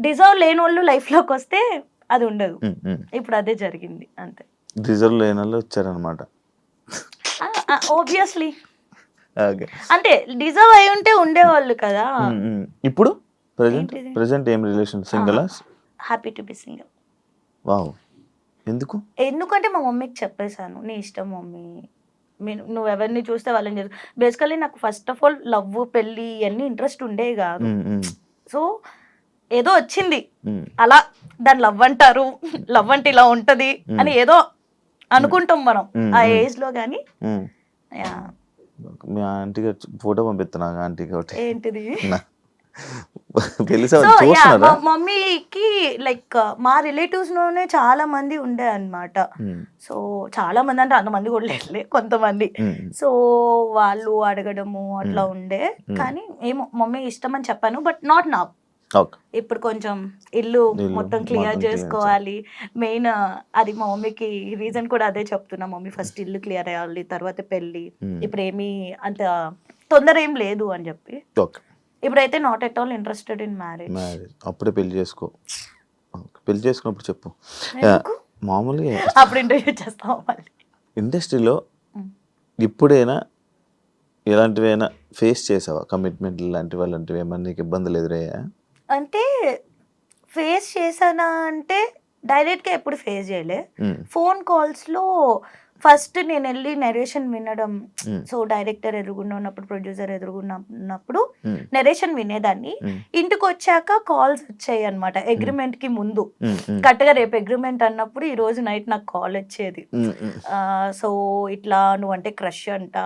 డిజర్వ్ లేని వాళ్ళు లైఫ్ లోకి వస్తే అది ఉండదు. ఇప్పుడు అదే జరిగింది అంతే.
డిజర్వ్ లేని వాళ్ళు వచ్చారనమాట.
ఆబ్వియస్లీ అంటే డిజర్వ్ అయి ఉంటే ఉండేవాళ్ళు కదా.
ఇప్పుడు ప్రెసెంట్ ఏం relation? Single?
Happy to be single.
Wow.
ఎందుకంటే మా మమ్మీకి చెప్పేశాను, నీ ఇష్టం మమ్మీ, నువ్వు ఎవరిని చూస్తే వాళ్ళని చేసు. బేసికలీ నాకు ఫస్ట్ ఆఫ్ ఆల్ లవ్ పెళ్ళి ఇవన్నీ ఇంట్రెస్ట్ ఉండేవి కాదు. సో ఏదో వచ్చింది అలా, దాన్ని లవ్ అంటారు, లవ్ అంటే ఇలా ఉంటది అని ఏదో అనుకుంటాం మనం ఆ ఏజ్ లో. కానీ
మీ ఆంటీ గారు ఫోటో పంపిస్తున్నా, ఆంటీ గారు
ఏంటిది
మమ్మీకి
లైక్ మా రిలేటివ్స్ లోనే చాలా మంది ఉండే అన్నమాట. సో చాలా మంది అంటే అంతమంది కూడా లేదులే, కొంతమంది. సో వాళ్ళు అడగడము అట్లా ఉండే. కానీ ఏమో మమ్మీ ఇష్టం అని చెప్పాను, బట్ నాట్ నా. ఇప్పుడు కొంచెం ఇల్లు మొత్తం క్లియర్ చేసుకోవాలి మెయిన్, అది మా మమ్మీకి రీజన్ కూడా అదే చెప్తున్నా. మమ్మీ ఫస్ట్ ఇల్లు క్లియర్ అయ్యాలి, తర్వాత పెళ్ళి. ఇప్పుడు ఏమీ అంత తొందర ఏం లేదు అని చెప్పి ఇప్పుడైతే not at all interested in marriage.
అప్పుడే పెళ్లి చేసుకో. పెళ్లి చేసుకున్నప్పుడు చెప్పు. మామూలుగా
అప్పుడు ఇంటర్వ్యూ చేస్తాం. మళ్ళీ
ఇండస్ట్రీలో ఇప్పుడైనా ఎలాంటివైనా ఫేస్ చేసావా? కమిట్మెంట్ లాంటివి అలాంటివి ఏమన్నా నీకు ఇబ్బందులు ఎదురయ్యా?
అంటే ఫేస్ చేశానా అంటే డైరెక్ట్గా ఎప్పుడు ఫేస్ చేయలే. ఫోన్ కాల్స్లో ఫస్ట్ నేను వెళ్ళి నెరేషన్ వినడం. సో డైరెక్టర్ ఎదురుగుండా ఉన్నప్పుడు, ప్రొడ్యూసర్ ఎదురుగున్నప్పుడు నెరేషన్ వినేదాన్ని. ఇంటికి వచ్చాక కాల్స్ వచ్చాయి అనమాట. అగ్రిమెంట్ కి ముందు కరెక్ట్గా రేపు అగ్రిమెంట్ అన్నప్పుడు ఈ రోజు నైట్ నాకు కాల్ వచ్చేది. సో ఇట్లా నువ్వంటే క్రష్ అంట,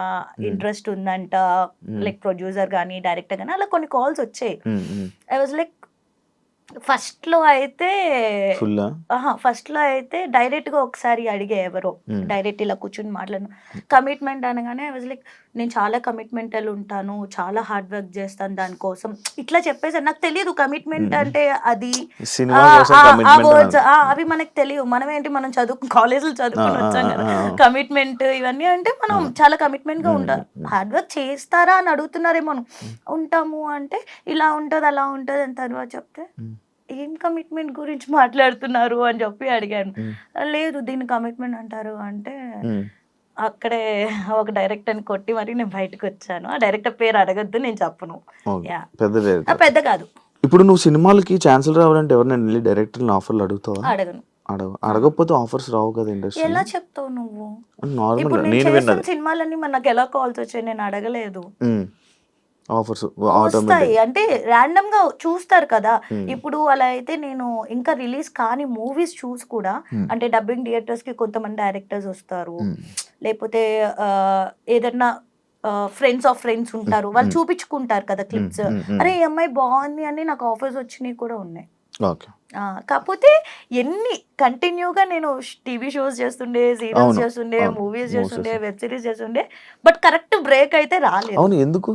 ఇంట్రెస్ట్ ఉందంట, లైక్ ప్రొడ్యూసర్ కానీ డైరెక్టర్ కానీ అలా కొన్ని కాల్స్ వచ్చాయి. ఐ వాజ్ లైక్ ఫస్ట్ లో అయితే డైరెక్ట్ గా ఒకసారి అడిగే ఎవరో డైరెక్ట్ ఇలా కూర్చొని మాట్లాడను. కమిట్మెంట్ అనగానే ఐ వాజ్ లైక్ నేను చాలా కమిట్మెంటల్ ఉంటాను, చాలా హార్డ్ వర్క్ చేస్తాను దానికోసం ఇట్లా చెప్పేసారు. నాకు తెలియదు కమిట్మెంట్ అంటే అది అవి మనకు తెలియదు. మనం ఏంటి, మనం కాలేజీలో చదువుకుని వచ్చాం కదా. కమిట్మెంట్ ఇవన్నీ అంటే మనం చాలా కమిట్మెంట్ గా ఉంటారు. హార్డ్ వర్క్ చేస్తారా అని అడుగుతున్నారేమో. ఉంటాము అంటే ఇలా ఉంటది అలా ఉంటది అని తర్వాత చెప్తే ఏం కమిట్మెంట్ గురించి మాట్లాడుతున్నారు అని చెప్పి అడిగాను. లేదు దీన్ని కమిట్మెంట్ అంటారు అంటే అక్కడే ఒక డైరెక్టర్ని కొట్టి మరి నేను బయటకు వచ్చాను. ఆ డైరెక్టర్ పేరు అడగద్దు, నేను చెప్పను. పెద్ద కాదు.
ఇప్పుడు నువ్వు సినిమాలకి ఛాన్సులు రావాలంటే ఎవరైనా వెళ్ళి డైరెక్టర్ ఆఫర్లు అడుగుతావా?
అడగను.
అడగకపోతే ఆఫర్స్ రావు కదా ఇండస్ట్రీ.
ఎలా చెప్తావు నువ్వు?
నార్మల్
సినిమాలన్నీ మనకు ఎలా కాల్స్ వచ్చాయి, నేను అడగలేదు.
ఆఫర్స్
వస్తాయి అంటే ర్యాండమ్ గా చూస్తారు కదా. ఇప్పుడు అలా అయితే నేను ఇంకా రిలీజ్ కాని మూవీస్ చూసి కూడా, అంటే డబ్బింగ్ థియేటర్స్ కి కొంతమంది డైరెక్టర్స్ వస్తారు, లేకపోతే ఏదన్నా ఫ్రెండ్స్ ఆఫ్ ఫ్రెండ్స్ ఉంటారు, వాళ్ళు చూపించుకుంటారు కదా క్లిప్స్. అరే ఈ అమ్మాయి బాగుంది అని నాకు ఆఫర్స్ వచ్చినాయి కూడా ఉన్నాయి. కాకపోతే ఎన్ని కంటిన్యూగా నేను టీవీ షోస్ చేస్తుండే, సీరియల్స్ చేస్తుండే, మూవీస్ చేస్తుండే, వెబ్ సిరీస్ చేస్తుండే, బట్ కరెక్ట్ బ్రేక్ అయితే రాలేదు.
ఎందుకు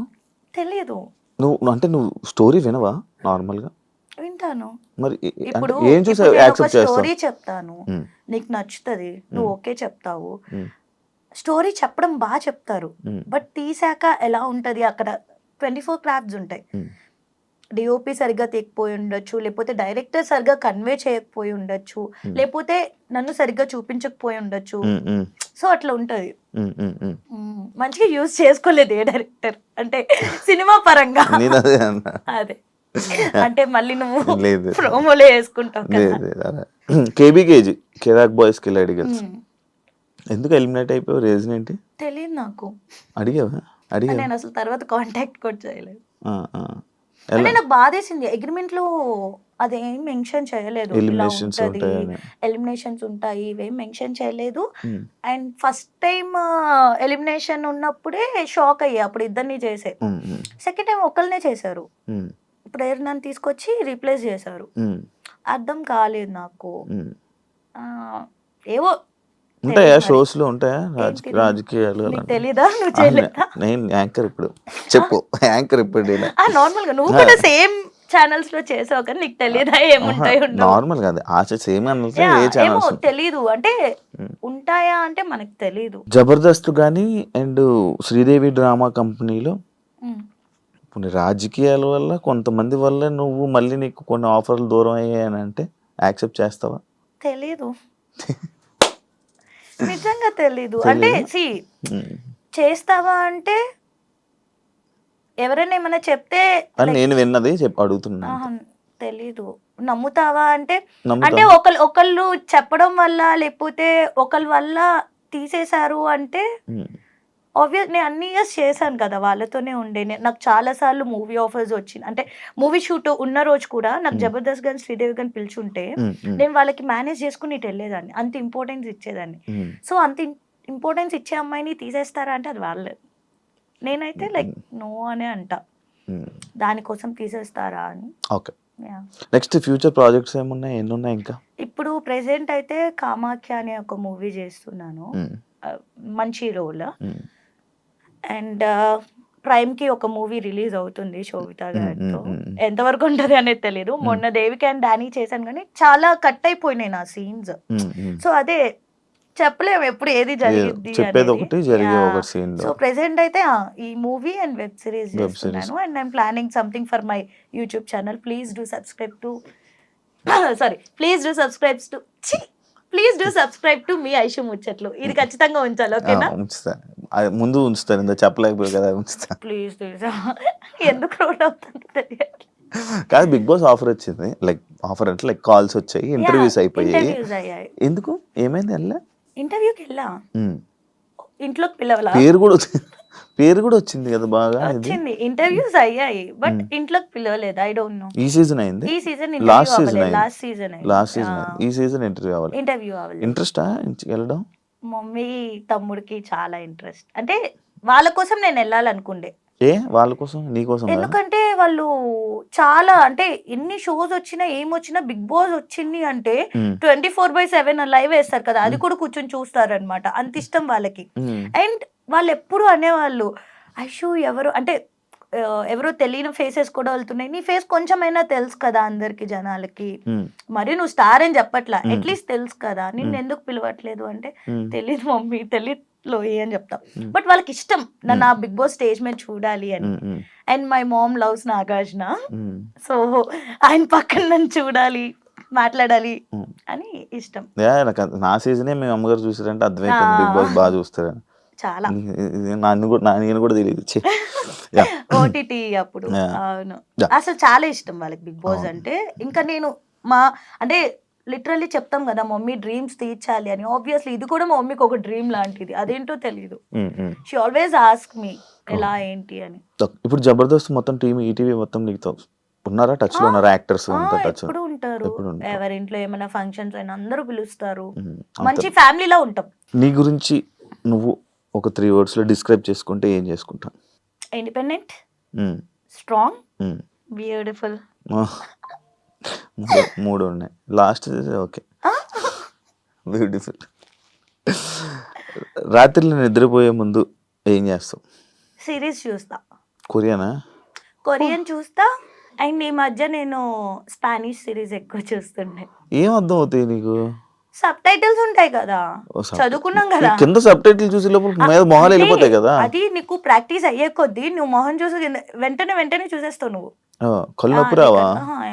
తెలియదు.
నువ్వు స్టోరీ వినవా? నార్మల్ గా
వింటాను.
మరి
ఇప్పుడు స్టోరీ చెప్తాను, నీకు నచ్చుతుంది, నువ్వు ఓకే చెప్తావు. స్టోరీ చెప్పడం బాగా చెప్తారు, బట్ తీసాక ఎలా ఉంటది, అక్కడ 24 క్రాఫ్ట్స్ ఉంటాయి. డిఓపి సరిగ్గా తీయకపోయి ఉండొచ్చు, లేకపోతే డైరెక్టర్ సరిగ్గా కన్వే చేయకపోయి ఉండొచ్చు, లేకపోతే నన్ను సరిగ్గా చూపించకపోయి ఉండొచ్చు. సో అట్లా ఉంటది. మంచిగా యూజ్ చేసుకోలేదు ఏ డైరెక్టర్ అంటే సినిమా పరంగా.
నేను అదే అన్నా.
అదే అంటే మళ్ళీ నువ్వు
లేదు.
ప్రోమోలో వేసుకుంటావు కదా.
కేబీకేజీ కెరాక్ బాయ్స్ కిలాడి గర్ల్స్ ఎందుకు ఎలిమినేట్ అయిపోయావు? రీజన్ ఏంటి?
తెలియదు నాకు.
అడిగావా?
నేను అసలు తర్వాత కాంటాక్ట్ కూడా చేయలేదు.
ఎలా?
అంటే నాకు బాధేసింది, అగ్రిమెంట్ లో అదేం మెన్షన్ చేయలేదు,
Eliminations ఉంటాయని.
ఎలిమినేషన్స్ ఉంటాయి ఇవేం మెన్షన్ చేయలేదు. అండ్ ఫస్ట్ టైం ఎలిమినేషన్ ఉన్నప్పుడే షాక్ అయ్యా, అప్పుడు ఇద్దరిని చేసే. సెకండ్ టైం ఒకళ్ళనే చేశారు, ప్రేరణను తీసుకొచ్చి రీప్లేస్ చేశారు. అర్థం కాలేదు నాకు. ఏవో
ఉంటాయా షోస్ లో ఉంటాయా రాజకీయాలు?
నీకు తెలీదా? నువ్వు చేయలేదా?
నేను యాంకర్ ఇప్పుడు చెప్పు. యాంకర్ ఇప్పుడు
నార్మల్ గా నువ్వు కూడా సేమ్ ఛానల్స్ లో చేసావు కానీ నీకు తెలియదా ఏముంటాయి?
నార్మల్ కాదు ఆశ సేమ్ ఏ
ఏమో
ఛానల్స్
తెలీదు, అంటే ఉంటాయా అంటే మనకు తెలీదు.
జబర్దస్త్ కానీ అండ్ శ్రీదేవి డ్రామా కంపెనీలో కొన్ని రాజకీయాల వల్ల కొంతమంది వల్ల నువ్వు మళ్ళీ నీకు కొన్ని ఆఫర్లు దూరం అయ్యాయని అంటే యాక్సెప్ట్ చేస్తావా?
తెలీదు, నిజంగా తెలీదు. అంటే చేస్తావా అంటే ఎవరైనా ఏమైనా చెప్తే
నేను విన్నది చెప్పి అడుగుతున్నా.
తెలీదు. నమ్ముతావా అంటే అంటే ఒకళ్ళు చెప్పడం వల్ల లేకపోతే ఒకళ్ళ వల్ల తీసేశారు అంటే ఆబ్వియస్ నేను అన్ని ఇయర్స్ చేశాను కదా వాళ్ళతోనే ఉండే. నాకు చాలా సార్లు మూవీ ఆఫర్స్ వచ్చింది, అంటే మూవీ షూట్ ఉన్న రోజు కూడా నాకు జబర్దస్త్ గాని శ్రీదేవి గాని పిలుచుంటే నేను వాళ్ళకి మేనేజ్ చేసుకుని ఇటు వెళ్ళేదాన్ని, అంత ఇంపార్టెన్స్ ఇచ్చేదాన్ని. సో అంత ఇంపార్టెన్స్ ఇచ్చే అమ్మాయిని తీసేస్తారా అంటే అది వాళ్ళు. నేనైతే లైక్ నో అనే అంట, దానికోసం తీసేస్తారా అని.
ఓకే, నెక్స్ట్ ఫ్యూచర్ ప్రాజెక్ట్స్ ఏమున్నాయి? ఎన్ని ఉన్నాయి ఇంకా?
ఇప్పుడు ప్రెసెంట్ అయితే కామాఖ్య అనే ఒక మూవీ చేస్తున్నాను, మంచి రోల్. అండ్ ప్రైమ్ కి ఒక మూవీ రిలీజ్ అవుతుంది శోభిత గారితో, ఎంతవరకు ఉంటది అనేది తెలియదు. మొన్న దేవికి అండ్ డానీ చేశాను కానీ చాలా కట్ అయిపోయినాయి నా సీన్స్. సో అదే చెప్పలేము ఎప్పుడు ఏది జరిగింది. సో ప్రెసెంట్ అయితే ఈ మూవీ అండ్ వెబ్ సిరీస్ చేస్తున్నాను. And I'm planning something for my YouTube channel. Please do subscribe to మీ ఐషు ముచ్చట్లు. ఇది ఖచ్చితంగా ఉంచాలి, ఓకేనా?
ముందు ఉంచుతాను, ఇంత చెప్పలేకపోయి కదా, ఉంచుతా
ప్లీజ్. ఎందుకు రోడ్ అవుతుంది తెలియదు.
కాదు, బిగ్ బాస్ ఆఫర్ వచ్చింది, లైక్ ఆఫర్ అంటే లైక్ కాల్స్ వచ్చాయి, ఇంటర్వ్యూస్ అయిపోయాయి. ఎందుకు ఏమైంది? వెళ్ళా
ఇంటర్వ్యూకి వెళ్ళా, ఇంట్లోకి పిలవలా,
పేరు కూడా వచ్చింది కదా, బాగా
వచ్చింది, ఇంటర్వ్యూస్ అయ్యాయి, బట్ ఇంట్లోకి పిలవలేదు. I don't know.
ఈ సీజన్ అయింది,
ఈ సీజన్
లాస్ట్
సీజన్
ఈ సీజన్ ఇంటర్వ్యూ అవ్వాలి. ఇంట్రెస్టా వెళ్ళడం?
మమ్మీ తమ్ముడికి చాలా ఇంట్రెస్ట్, అంటే వాళ్ళ కోసం నేను వెళ్ళాలనుకుండే.
వాళ్ళ కోసం నీ కోసం?
ఎందుకంటే వాళ్ళు చాలా, అంటే ఎన్ని షోస్ వచ్చినా ఏమొచ్చినా బిగ్ బాస్ వచ్చింది అంటే 24/7 లైవ్ వేస్తారు కదా, అది కూడా కూర్చొని చూస్తారనమాట, అంత ఇష్టం వాళ్ళకి. అండ్ వాళ్ళు ఎప్పుడు అనేవాళ్ళు, ఐషు ఎవరు అంటే ఎవరో తెలియని ఫేసెస్ కూడా వెళ్తున్నాయి, నీ ఫేస్ కొంచెమైనా తెలుసు కదా అందరికి జనాలకి, మరి నువ్వు స్టార్ అని చెప్పట్లా, అట్లీస్ట్ తెలుసు కదా, నిన్ను ఎందుకు పిలవట్లేదు అంటే తెలీదు మమ్మీ, తెలీదు అని చెప్తా. బట్ వాళ్ళకి ఇష్టం నన్ను ఆ బిగ్ బాస్ స్టేజ్ మీద చూడాలి అని. And my mom loves Nagarjuna, so ఆయన పక్కన నన్ను చూడాలి, మాట్లాడాలి అని ఇష్టం.
నా సీజనే మీ అమ్మగారు చూసారంటే అర్థమైపోయింది బిగ్ బాస్ బాగా చూస్తారని.
చాలా
నేను కూడా తెలియదు
ఓటీటీ అప్పుడు. అవును, అసలు చాలా ఇష్టం వాళ్ళకి బిగ్ బాస్ అంటే. ఇంకా నేను అంటే లిటరల్లీ చెప్తాం కదా మమ్మీ డ్రీమ్స్ తీర్చాలి అని, ఆబ్వియస్లీ ఇది కూడా మా మమ్మీకి ఒక డ్రీమ్ లాంటిది, అదేంటో తెలియదు. షీ ఆల్వేస్ ఆస్క్ మీ ఎలా ఏంటి అని.
ఇప్పుడు జబర్దస్త్ మొత్తం టీమ్ ఈటీవీ మొత్తం నీకు ఉన్నారా, టచ్ లో ఉన్నారా? యాక్టర్స్
ఎప్పుడు ఉంటారు, ఎవరింట్లో ఏమైనా ఫంక్షన్స్ అయినా అందరూ పిలుస్తారు, మంచి ఫ్యామిలీలో ఉంటాం.
నీ గురించి నువ్వు ఒక 3 words లో డిస్క్రైబ్ చేసుకుంటే ఏం చేసుకుంటా?
Independent, strong, beautiful.
3 ఉన్నాయి, లాస్ట్ ఓకే, బ్యూటిఫుల్. రాత్రిలో నిద్రపోయే ముందు ఏం చేస్తావు?
సిరీస్ చూస్తా.
కొరియన్
చూస్తా. అండ్ ఈ మధ్య నేను స్పానిష్ సిరీస్ ఎక్కువ చూస్తుండే.
ఏం అర్థం అవుతాయి నీకు?
సబ్ టైటిల్స్ ఉంటాయి కదా, చదువుకున్నాం కదా.
కింద సబ్ టైటిల్ చూసి లోపల మీద మొహాలు వెళ్ళిపోతాయి కదా.
అది నీకు ప్రాక్టీస్ అయ్యే కొద్దీ నువ్వు మొహం చూసి వెంటనే చూసేస్తావు నువ్వు.
కళ్ళు నొప్పి రావా?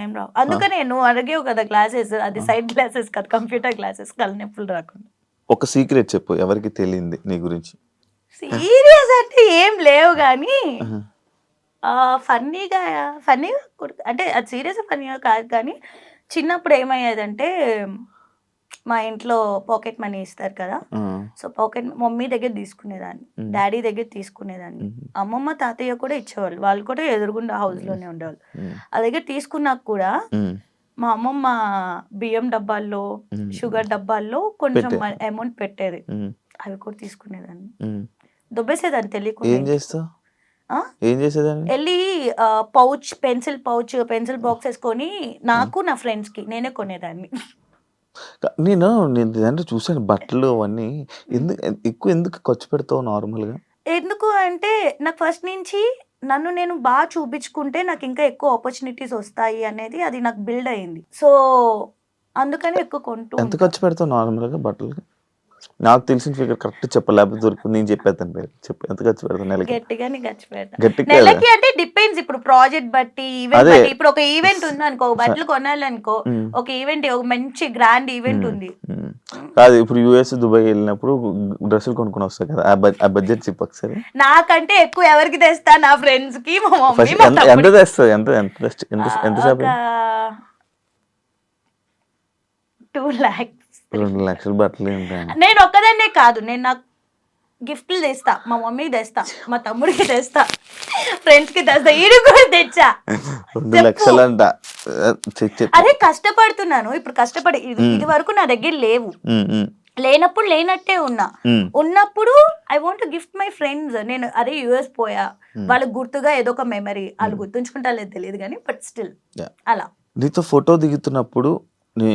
ఏం రావు. అందుకనే నువ్వు అడిగేవు కదా గ్లాసెస్, అది సైడ్ గ్లాసెస్ కదా, కంప్యూటర్ గ్లాసెస్, కళ్ళు నొప్పులు రాకుండా.
ఒక సీక్రెట్ చెప్పు ఎవరికి తెలియంది నీ గురించి.
సీరియస్ అంటే ఏం లేవు కానీ ఫన్నీగా అంటే అది సీరియస్ ఫన్నీగా కాదు కానీ చిన్నప్పుడు ఏమయ్యేదంటే మా ఇంట్లో పాకెట్ మనీ ఇస్తారు కదా, సో పాకెట్ మమ్మీ దగ్గర తీసుకునేదాన్ని, డాడీ దగ్గర తీసుకునేదాన్ని, అమ్మమ్మ తాతయ్య కూడా ఇచ్చేవాళ్ళు, వాళ్ళు కూడా ఎదురుగుండా హౌస్ లోనే ఉండేవాళ్ళు. ఆ దగ్గర తీసుకున్నాక కూడా మా అమ్మమ్మ బియ్యం డబ్బాల్లో షుగర్ డబ్బాల్లో కొంచెం అమౌంట్ పెట్టేది, అవి కూడా తీసుకునేదాన్ని, దొబ్బేసేదాన్ని తెలియకుండా.
ఏం చేసేదాన్ని?
వెళ్ళి పౌచ్ పెన్సిల్ బాక్స్ వేసుకొని నాకు నా ఫ్రెండ్స్ కి నేనే కొనేదాన్ని.
నేను అంటే చూసాను బట్టలు అవన్నీ. ఎందుకు ఖర్చు పెడతావు నార్మల్గా?
ఎందుకు అంటే నాకు ఫస్ట్ నుంచి నన్ను నేను బాగా చూపించుకుంటే నాకు ఇంకా ఎక్కువ ఆపర్చునిటీస్ వస్తాయి అనేది అది నాకు బిల్డ్ అయింది. సో అందుకని ఎక్కువ కొంటూ.
ఎంత ఖర్చు పెడతావు నార్మల్గా బట్టలకి? నాకు తెలిసిన ఫిగర్ కరెక్ట్ చెప్పలేకపోతే దొరుకుతుంది, నేను చెప్పేస్తాను. చెప్పు ఎంత ఖర్చు పెడతాను నెలకి?
గట్టిగానే ఖర్చు పెడతాను నెలకి అంటే డిపెండ్స్, ఇప్పుడు ప్రాజెక్ట్ బట్టి ఈవెంట్ బట్టి. ఇప్పుడు ఒక ఈవెంట్ ఉంది అనుకో, బట్టలు కొనాలనుకో, ఒక ఈవెంట్, ఒక మంచి గ్రాండ్ ఈవెంట్ ఉంది
కాదు, ఇప్పుడు యుఎస్ దుబాయ్ వెళ్ళినప్పుడు డ్రెస్సులు కొనుక్కొని వస్తాయి కదా, ఆ బడ్జెట్ చెప్పు ఒకసారి.
నాకంటే ఎక్కువ ఎవరికి తెస్తా? నా ఫ్రెండ్స్ కి, మా మమ్మీ.
ఎంత తెస్తుంది? ఎంత
2 lakhs.
2 లక్షలు బట్టలు ఉంటాయి.
నేను ఒక్కదాన్నే కాదు, నేను నాకు గిఫ్ట్లు తెస్తా, మా మమ్మీకి తెస్తా, మా తమ్ముడికి తెస్తా, ఫ్రెండ్స్ కి తెస్తా, ఈడు కూడా తెచ్చా.
2 లక్షలు అంట.
అదే కష్టపడుతున్నాను ఇప్పుడు, కష్టపడి ఇది వరకు నా దగ్గర లేవు, లేనప్పుడు లేనట్టే ఉన్నప్పుడు I want gift my friends. నేను అరే యుఎస్ పోయా, వాళ్ళకి గుర్తుగా ఏదో ఒక మెమరీ, వాళ్ళు గుర్తుంచుకుంటా లేదు తెలియదు కానీ బట్ స్టిల్ అలా.
నీతో ఫోటో దిగుతున్నప్పుడు నీ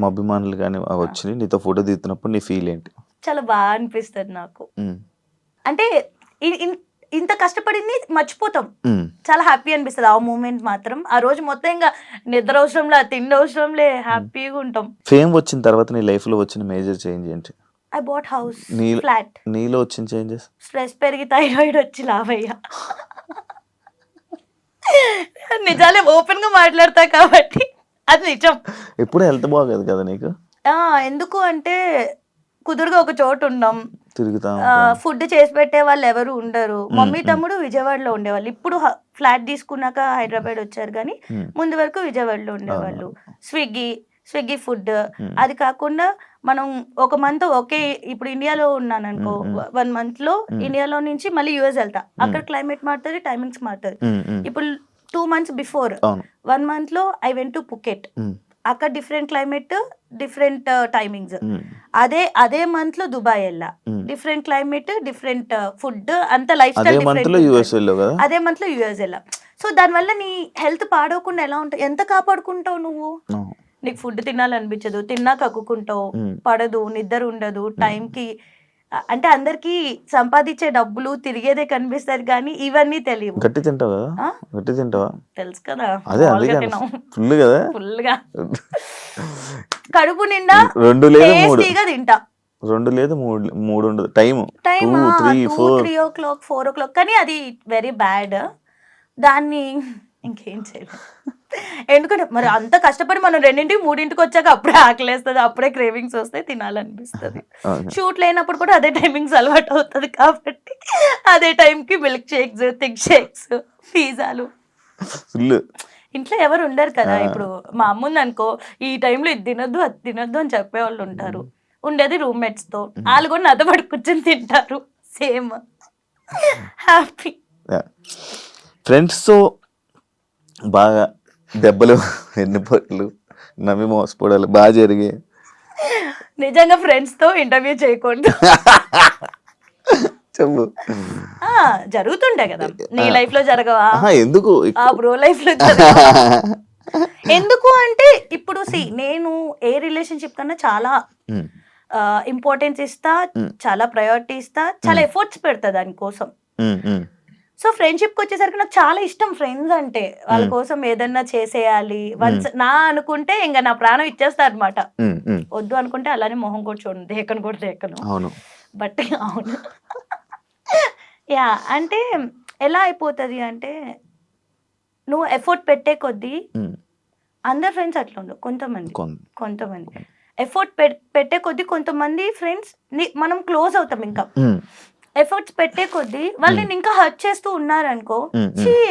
అభిమానులు కానీ వచ్చి నీతో ఫోటో దిగుతున్నప్పుడు నీ ఫీల్ ఏంటి?
చాలా బాగా అనిపిస్తుంది నాకు. అంటే ఇంత కష్టపడింది మర్చిపోతాం, చాలా హ్యాపీ అనిపిస్తుంది ఆ మూమెంట్ మాత్రం. ఆ రోజు మొత్తం ఇంకా నిద్ర అవసరంలే, తిండి అవసరంలే, హ్యాపీగా ఉంటాం.
ఫేమ్ వచ్చిన తర్వాత నీ లైఫ్ లో వచ్చిన మేజర్ చేంజ్ ఏంటి?
I bought house, flat.
నీలో వచ్చిన చేంజెస్?
స్ట్రెస్ పెరిగి థైరాయిడ్ వచ్చి లావయ్యా. నిజాలే ఓపెన్ గా మాట్లాడతా కాబట్టి అది నిజం.
ఎప్పుడు హెల్త్ బాగోదు కదా నీకు?
ఎందుకు అంటే కుదురుగా ఒక చోటు ఉన్నాం,
తిరుగుతా,
ఫుడ్ చేసి పెట్టే వాళ్ళు ఎవరు ఉండరు. మమ్మీ తమ్ముడు విజయవాడలో ఉండేవాళ్ళు, ఇప్పుడు ఫ్లాట్ తీసుకున్నాక హైదరాబాద్ వచ్చారు కానీ ముందు వరకు విజయవాడలో ఉండేవాళ్ళు. Swiggy food. అది కాకుండా మనం ఒక మంత్ ఇప్పుడు ఇండియాలో ఉన్నాను అనుకో, 1 month లో ఇండియాలో నుంచి మళ్ళీ యుఎస్ వెళ్తా, అక్కడ క్లైమేట్ మారుతుంది, టైమింగ్స్ మారుతుంది. ఇప్పుడు 2 months బిఫోర్ 1 month లో ఐ వెంట్ టు పుకెట్, అక్కడ డిఫరెంట్ క్లైమేట్, డిఫరెంట్ టైమింగ్స్. అదే మంత్ లో దుబాయ్ వెళ్ళా, డిఫరెంట్ క్లైమేట్, డిఫరెంట్ ఫుడ్, అంత లైఫ్ స్టైల్
అదే మంత్ లో
యుఎస్ వెళ్ళా. సో దానివల్ల నీ హెల్త్ పాడవకుండా ఎలా ఉంటావు? ఎంత కాపాడుకుంటావు నువ్వు? నీకు ఫుడ్ తినాలనిపించదు, తిన్నా కక్కుకుంటావు, పడదు, నిద్ర ఉండదు టైంకి. అంటే అందరికి సంపాదించే డబ్బులు తిరిగేదే కనిపిస్తుంది కానీ ఇవన్నీ తెలియవు.
గట్టి తింటావా? గట్టి తింటావా?
తెలుసు కదా,
ఫుల్ గా
కడుపు నిండా
2 లేదా
3 తింటా.
2 లేదు 3 ఉండదు టైం
3 o'clock 4 o'clock. కానీ అది వెరీ బ్యాడ్, దాన్ని ఇంకేం చేయలేదు. ఎందుకంటే మరి అంత కష్టపడి మనం 2 3 వచ్చాక అప్పుడే ఆకలేస్తుంది, అప్పుడే క్రేవింగ్స్ వస్తాయి, తినాలనిపిస్తుంది. షూట్ లేనప్పుడు కూడా అదే టైమింగ్స్ అలవాటు అవుతుంది కాబట్టి అదే టైంకి మిల్క్ షేక్స్, థిక్ షేక్స్, పిజ్జాలు. ఇంట్లో ఎవరు ఉండరు కదా. ఇప్పుడు మా అమ్మ ఉంది అనుకో, ఈ టైంలో ఇది తినొద్దు అది తినొద్దు అని చెప్పేవాళ్ళు ఉంటారు. ఉండేది రూమ్మేట్స్ తో, వాళ్ళు కూడా నాతో పాటు కూర్చొని తింటారు. Same happy.
ఫ్రెండ్స్ తో బాగా దెబ్బలు, ఎన్నిపోట్లు, నవ్వి మోసపోవడాలు బాగా జరిగాయి.
నిజంగా ఫ్రెండ్స్ తో ఇంటర్వ్యూ చేయకూడదు,
చెప్పు.
జరుగుతుంటాయి కదా, నీ లైఫ్ లో జరగవా?
ఎందుకు
బ్రో లైఫ్ లో ఎందుకు అంటే ఇప్పుడు నేను ఏ రిలేషన్షిప్ కన్నా చాలా ఇంపార్టెన్స్ ఇస్తా, చాలా ప్రయారిటీ ఇస్తా, చాలా ఎఫర్ట్స్ పెడతా దానికోసం. సో ఫ్రెండ్షిప్కి వచ్చేసరికి నాకు చాలా ఇష్టం ఫ్రెండ్స్ అంటే. వాళ్ళ కోసం ఏదన్నా చేసేయాలి వన్స్ నా అనుకుంటే ఇంకా నా ప్రాణం ఇచ్చేస్తా అనమాట. వద్దు అనుకుంటే అలానే మొహం కూడా చూడండి, దేకను కూడా దేకను.
అవును.
బట్ అవును యా, అంటే ఎలా అయిపోతుంది అంటే నువ్వు ఎఫర్ట్ పెట్టే కొద్దీ అందరు ఫ్రెండ్స్ అట్లా ఉండవు, కొంతమంది ఎఫర్ట్ పెట్టే కొద్దీ కొంతమంది ఫ్రెండ్స్ మనం క్లోజ్ అవుతాం, ఇంకా ఎఫర్ట్స్ పెట్టే కొద్దీ వాళ్ళని ఇంకా హర్ట్ చేస్తూ ఉన్నారనుకో,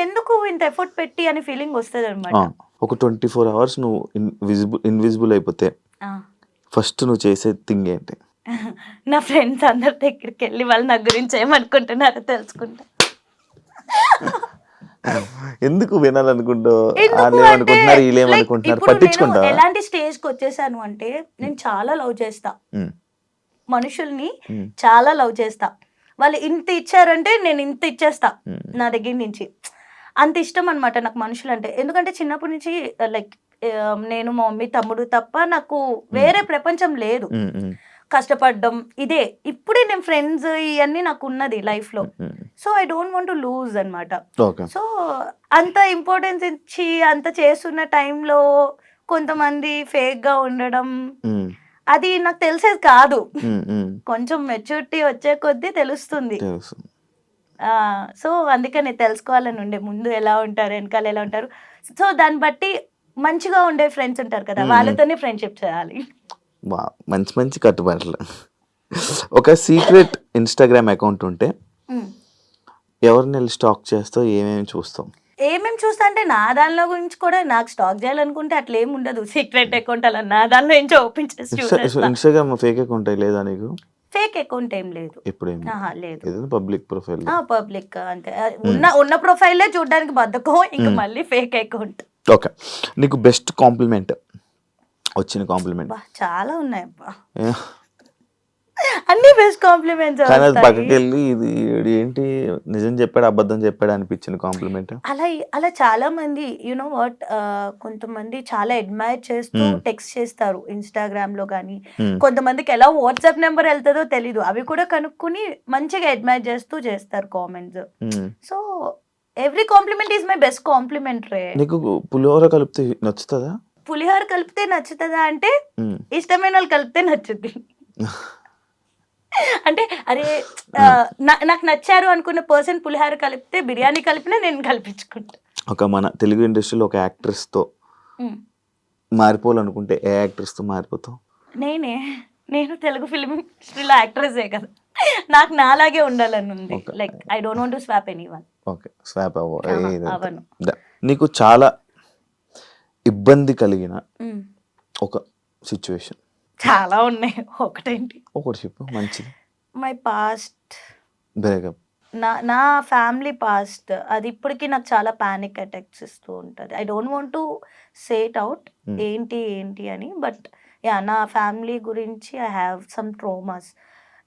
ఎందుకు ఇంత ఎఫర్ట్ పెట్టి అనే ఫీలింగ్ వస్తుంది అనమాట.
ఒక 24 hours నువ్వు ఇన్విజిబుల్ అయిపోతే ఫస్ట్ నువ్వు చేసే థింగ్ ఏంటి?
నా ఫ్రెండ్స్ అందరి దగ్గరికి వెళ్ళి వాళ్ళు నా గురించి ఏమనుకుంటున్నారో తెలుసుకుంటా.
ఎందుకు వినాలనుకుంటావు? ఏమనుకుంటున్నారు వీళ్ళేమనుకుంటున్నారు పట్టించుకుంటా?
ఎలాంటి స్టేజ్ కి వచ్చేసాను అంటే నేను చాలా లవ్ చేస్తా, మనుషుల్ని చాలా లవ్ చేస్తా. వాళ్ళు ఇంత ఇచ్చారంటే నేను ఇంత ఇచ్చేస్తా నా దగ్గర నుంచి. అంత ఇష్టం అనమాట నాకు మనుషులు అంటే. ఎందుకంటే చిన్నప్పటి నుంచి లైక్ నేను మా మమ్మీ తమ్ముడు తప్ప నాకు వేరే ప్రపంచం లేదు. కష్టపడ్డం ఇదే. ఇప్పుడే నేను ఫ్రెండ్స్ ఇవన్నీ నాకు ఉన్నది లైఫ్ లో. So I don't want to lose అనమాట. సో అంత ఇంపార్టెన్స్ ఇచ్చి అంత చేస్తున్న టైంలో కొంతమంది ఫేక్ గా ఉండడం అది నాకు తెలిసేది కాదు. కొంచెం మెచ్యూరిటీ వచ్చే కొద్దీ తెలుస్తుంది. సో అందుకని తెలుసుకోవాలని ఉండే, ముందు ఎలా ఉంటారు వెనకాల ఎలా ఉంటారు. సో దాన్ని బట్టి మంచిగా ఉండే ఫ్రెండ్స్ ఉంటారు కదా, వాళ్ళతోనే ఫ్రెండ్షిప్ చేయాలి.
మంచి మంచి కట్టుబాట్లు. ఒక సీక్రెట్ ఇన్స్టాగ్రామ్ అకౌంట్ ఉంటే ఎవరిని వెళ్ళి స్టాక్ చేస్తావు? ఏమేమి చూస్తావు?
ఏమేమి చూస్తా అంటే నా దానిలో గురించి కూడా నాకు స్టాక్ చేయాలనుకుంటే అట్లా ఏమి ఉండదు. సీక్రెట్ అకౌంట్ అలా నా దానిలో నుంచి ఓపెన్ చేసి
ఇన్స్టాగ్రామ్ ఫేక్ అకౌంట్ లేదా నీకు?
ఫేక్ అకౌంట్ ఏం లేదు.
ఇప్పుడు లేదు, పబ్లిక్ ప్రొఫైల్.
పబ్లిక్ అంటే ఉన్న ప్రొఫైలే చూడడానికి బద్దకం, ఇంకా మళ్ళీ ఫేక్ అకౌంట్.
ఓకే, నీకు బెస్ట్ కాంప్లిమెంట్ వచ్చిన కాంప్లిమెంట్?
చాలా ఉన్నాయి అబ్బా, అన్ని బెస్ట్ కాంప్లిమెంట్స్.
పక్కకి వెళ్ళి ఇది ఏంటి నిజం చెప్పాడు అబద్ధం చెప్పాడు అనిపించిన కాంప్లిమెంట్?
అలా చాలా మంది యునో వాట్, కొంతమంది చాలా అడ్మైర్ చేస్తూ టెక్స్ట్ చేస్తారు ఇన్స్టాగ్రామ్ లో కానీ. కొంతమందికి ఎలా వాట్సాప్ నెంబర్ వెళ్తుందో తెలీదు, అవి కూడా కనుక్కుని మంచిగా అడ్మైర్ చేస్తూ చేస్తారు comments. So every compliment is my best compliment రే.
నీకు పులిహోర కలిపితే నచ్చుతుందా?
పులిహోర కలిపితే నచ్చుతుందా అంటే ఇష్టమైన వాళ్ళు కలిపితే నచ్చుద్ది. అంటే అరే నాకు నచ్చారు అనుకున్న పర్సన్ పులిహోర కలిపితే బిర్యానీ కలిపినా నేను కల్పించుకుంటా.
ఒక మన తెలుగు ఇండస్ట్రీలో ఒక యాక్ట్రెస్ తో మారిపోవాలనుకుంటే ఏ యాక్ట్రెస్ తో మారిపోతావు?
నేను తెలుగు ఫిల్మ్ ఇండస్ట్రీలో యాక్ట్రెసే కదా, నాకు నాలాగే ఉండాలని ఉంది. Like I don't want to swap anyone.
Okay, swap అవ్వను. నీకు చాలా ఇబ్బంది కలిగిన ఒక సిచ్యువేషన్?
చాలా ఉన్నాయి, ఒకటేంటి
ఒకటి చెప్పు మంచిది.
మై పాస్ట్
బ్రేకప్,
నా ఫ్యామిలీ పాస్ట్, అది ఇప్పటికీ నాకు చాలా పానిక్ అటాక్స్ ఇస్తూ ఉంటుంది. I don't want to say it out ఏంటి అని, బట్ యా నా ఫ్యామిలీ గురించి ఐ హ్యావ్ సమ్ ట్రోమాస్.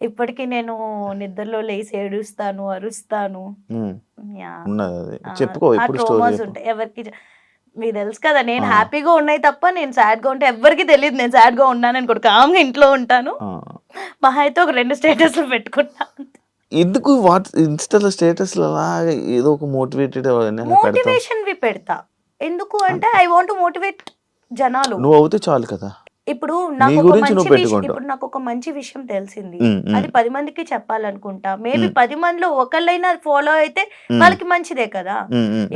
ఇప్పటికీ నేను నిద్రలో లేసి ఏడుస్తాను, అరుస్తాను. ట్రోమాస్ ఉంటాయి ఎవరికి, మీకు తెలుసు కదా. నేను హ్యాపీగా ఉన్నాయి తప్ప నేను సాడ్ గా ఉంటే ఎవరికి తెలియదు నేను సాడ్ గా ఉన్నాను అనుకోడు. కామ్గా ఇంట్లో ఉంటాను, మహా అయితే ఒక 2 స్టేటస్లు పెట్టుకుంటా.
ఎందుకు ఇన్స్టాలో స్టేటస్ ఏదో ఒక మోటివేషన్
పెడతా. ఎందుకు అంటే ఐ వాంట్ టు మోటివేట్ జనాలు.
నువ్వు అవుతే చాలు కదా.
ఇప్పుడు నాకు ఒక మంచి విషయం తెలిసింది, అది 10 మందికి చెప్పాలనుకుంటా. మేబీ 10 మందిలో ఒకళ్ళైనా ఫాలో అయితే వాళ్ళకి మంచిదే కదా.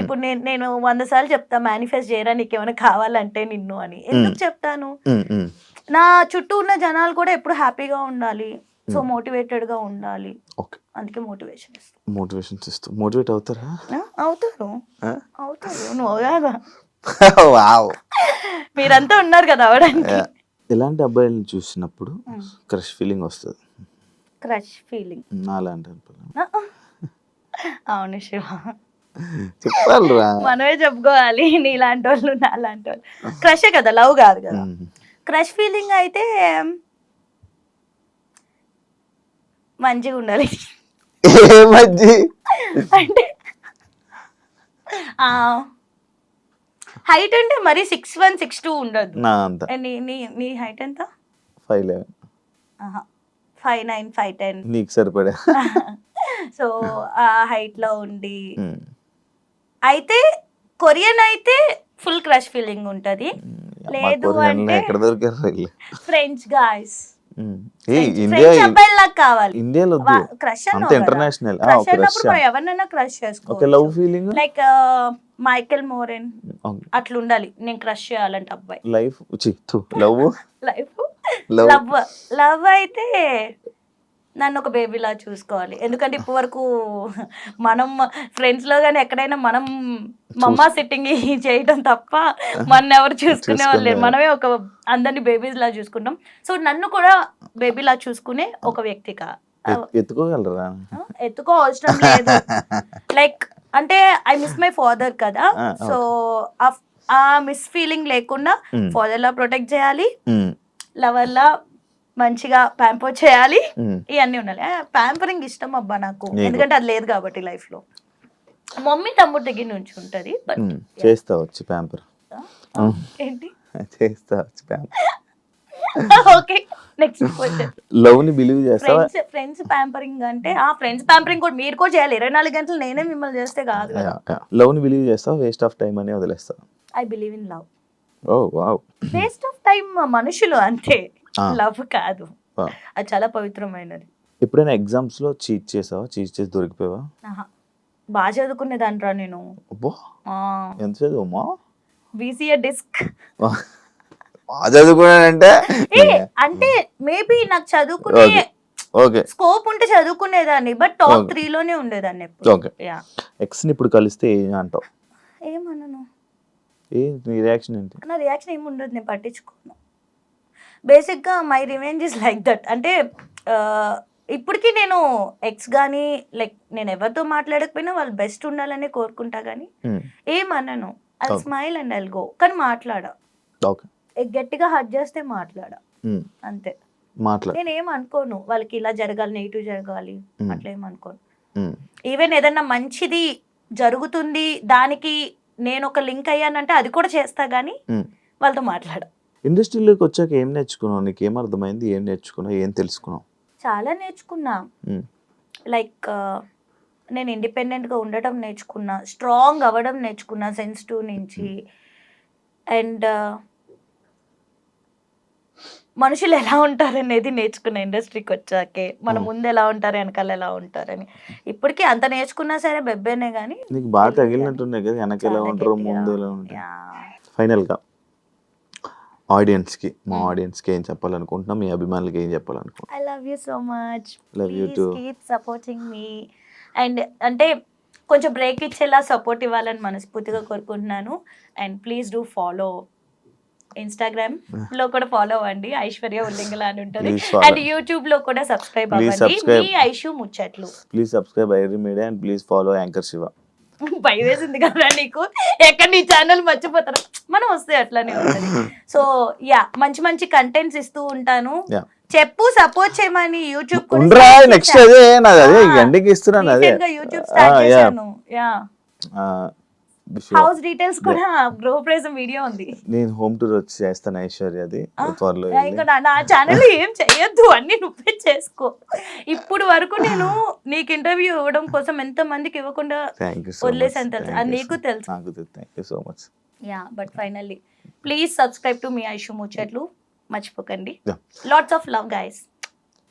ఇప్పుడు నేను 100 సార్లు చెప్తా మేనిఫెస్ట్ చేయరా నీకు ఏమైనా కావాలంటే నిన్ను అని. ఎందుకు చెప్తాను? నా చుట్టూ ఉన్న జనాలు కూడా ఎప్పుడు హ్యాపీగా ఉండాలి, సో మోటివేటెడ్ గా ఉండాలి. అందుకే మోటివేషన్ ఇస్తూ మోటివేట్ అవుతారా? అవుతారు. నువ్వు కాదా? మీరంతా ఉన్నారు కదా అవడానికి.
ఎలాంటి అబ్బాయిలను చూసినప్పుడు క్రష్ ఫీలింగ్ వస్తుంది?
క్రష్ ఫీలింగ్
నాలాంటి
అవును శివ,
చెప్పాలిరా,
మనమే చెప్పుకోవాలి. నీలాంటి వాళ్ళు నాలాంటి వాళ్ళు క్రషే కదా, లవ్ కాదు కదా. క్రష్ ఫీలింగ్ అయితే మంచిగా ఉండాలి. అంటే హైట్ అంటే మరి 6'1", 6'2" ఉండదు. నీ హైట్ ఎంత?
5'11",
5'9", 5'10".
నీకు సరిపడా
సో ఆ హైట్ లో ఉండి అయితే కొరియన్ అయితే ఫుల్ క్రష్ ఫీలింగ్ ఉంటది. లేదు అంటే
ఎక్కడ దొరికారు
ఫ్రెంచ్ గాయ్స్,
ఇండియా
అబ్బాయిలా కావాలి.
ఇండియాలో
క్రష్
అంత ఇంటర్నేషనల్
క్రష్ అన్నప్పుడు మనం ఎవరినైనా క్రష్ చేసుకోవచ్చు.
లవ్ ఫీలింగ్
లైక్ మైకెల్ మోరెన్ అట్లా ఉండాలి. నేను క్రష్ చేయాలంటే అబ్బాయి.
Life love
life love love అయితే నన్ను ఒక బేబీలా చూసుకోవాలి. ఎందుకంటే ఇప్పటి వరకు మనం ఫ్రెండ్స్ లో కానీ ఎక్కడైనా మనం మమ్మా సిట్టింగ్ చేయడం తప్ప మన ఎవరు చూసుకునే వాళ్ళు లేరు. మనమే ఒక అందరినీ బేబీస్ లా చూసుకుంటాం. సో నన్ను కూడా బేబీలా చూసుకునే ఒక వ్యక్తిగా
ఎత్తుకోగలరా?
ఎత్తుకో అవసరం లేదు. లైక్ అంటే ఐ మిస్ మై ఫాదర్ కదా, సో ఆ మిస్ ఫీలింగ్ లేకుండా ఫాదర్ లా ప్రొటెక్ట్ చేయాలి, లవర్ లా మంచిగా ప్యాంపర్ చేయాలి, ఇవన్నీ ఉండాలి. ప్యాంపరింగ్ ఇష్టం అబ్బా నాకు, ఎందుకంటే అది లేదు కాబట్టి లైఫ్ లో. మమ్మీ తమ్ముడు దగ్గర నుంచి ఉంటది.
చేస్తా వచ్చి ప్యాంపర్
ఏంటి
చేస్తా వచ్చి pamper.
Okay next question.
Love ని బిలీవ్ చేస్తావా?
ఫ్రెండ్స్ ప్యాంపరింగ్ అంటే ఫ్రెండ్స్ ప్యాంపరింగ్ కూడా మీరు కూడా చేయాలి. 24 గంటలు నేనే మిమ్మల్ని చేస్తే కాదు కదా.
లవ్ ని బిలీవ్ చేస్తావా? వేస్ట్ ఆఫ్ టైం అని వదిలేస్తా?
I believe in love.
Oh wow.
Waste of time మనుషులు అంతే, లవ్ కాదు. అది చాలా పవిత్రమైనది.
ఎప్పుడైనా ఎగ్జామ్స్ లో చీట్ చేసావా? చీట్ చేసి దొరికిపోయావా?
బాగా చదువుకునేదంట్రా నేను.
ఎంత చదువుమా?
BCA disc.
చదువుకున్నానంటే
అంటే మేబీ నాకు చదువుకునే స్కోప్ ఉంటే చదువుకునేదాన్ని, బట్ టాప్ 3 లోనే ఉండేదాన్ని ఎప్పుడు.
ఎక్స్ ని ఇప్పుడు కలిస్తే ఏం అంటావు?
ఏమన్నాను?
నీ రియాక్షన్ ఏంటి?
నా రియాక్షన్ ఏమి ఉండదు, నేను పట్టించుకోను. బేసిక్గా my revenge is like that. అంటే ఇప్పటికీ నేను ఎక్స్ కానీ లైక్ నేను ఎవరితో మాట్లాడకపోయినా వాళ్ళు బెస్ట్ ఉండాలని కోరుకుంటా, కానీ ఏమన్నాను I smile and I'll go. కానీ మాట్లాడా, గట్టిగా హర్ట్ చేస్తే మాట్లాడా అంతే. నేను ఏం అనుకోను వాళ్ళకి ఇలా జరగాలి, నెగిటివ్ జరగాలి అట్లా ఏం అనుకోను. ఈవెన్ ఏదన్నా మంచిది జరుగుతుంది దానికి నేను ఒక లింక్ అయ్యానంటే అది కూడా చేస్తా, కానీ వాళ్ళతో మాట్లాడా.
ఇండస్ట్రీలోకి వచ్చాక ఏం నేర్చుకున్నావు? నీకు ఏం అర్థమైంది? ఏం నేర్చుకున్నావు? ఏం తెలుసుకున్నావు?
చాలా నేర్చుకున్నా. లైక్ నేను ఇండిపెండెంట్గా ఉండటం నేర్చుకున్నా, స్ట్రాంగ్ అవ్వడం నేర్చుకున్నా సెన్సిటివ్ నుంచి. అండ్ మనుషులు ఎలా ఉంటారు అనేది నేర్చుకున్నా ఇండస్ట్రీకి వచ్చాకే. మన ముందు ఎలా ఉంటారు, వెనకాల ఎలా ఉంటారని. ఇప్పటికీ అంత నేర్చుకున్నా సరే బెబ్బేనే, కానీ
నీకు బాగా తగిలినట్టున్నాయి కదా, వెనక ఎలా ఉంటారు, ముందు ఎలా ఉంటారు. ఫైనల్గా ఆడియన్స్కి, మా ఆడియన్స్కి ఏం చెప్పాలనుకుంటున్నాం? మీ అభిమానులకి ఏం చెప్పాలనుకుంటున్నాం?
I love you so much,
love you too,
keep supporting me. And అంటే కొంచెం బ్రేక్ ఇచ్చేలా సపోర్ట్ ఇవ్వాలని మనస్ఫూర్తిగా కోరుకుంటున్నాను. And please do follow Instagram లో కూడా ఫాలో అవ్వండి, ఐశ్వర్య ఉల్లింగల అని ఉంటుంది. అండ్ యూట్యూబ్ లో కూడా సబ్స్క్రైబ్ అవ్వండి, మీ ఐషు ముచ్చట్లు.
Please subscribe iDream media and please follow anchor Shiva.
భయం వేసింది కదా నీకు, ఎక్కడ నీ ఛానల్ మర్చిపోతారు, మనం వస్తే అట్లానే ఉంటుంది. సో యా, మంచి మంచి కంటెంట్స్ ఇస్తూ ఉంటాను. చెప్పు సపోర్ట్ చేయమని. యూట్యూబ్
నెక్స్ట్ అదే నాది, అదే గంటకి ఇస్తున్నాను, అదే
యూట్యూబ్ స్టార్ట్ చేశాను. యా, హౌస్ డీటెయిల్స్ కూడా గృహప్రవేశం వీడియో ఉంది.
నేను హోమ్ టూర్ వచ్చి చేస్తాను ఐశ్వర్యది త్వరలో.
ఇంకా నా ఛానల్ ఏం చెయ్యొద్దు, అన్ని నువ్వే చేసుకో. ఇప్పుడు వరకు నేను నీకు ఇంటర్వ్యూ ఇవ్వడం కోసం ఎంత మందికి ఇవ్వకుండా వదిలేసాను తెలుసు, అది నీకు తెలుసు.
Thank you so much.
Yeah, but finally please subscribe to మీ ఐషు ముచ్చట్లు, మర్చిపోకండి. Lots of love guys.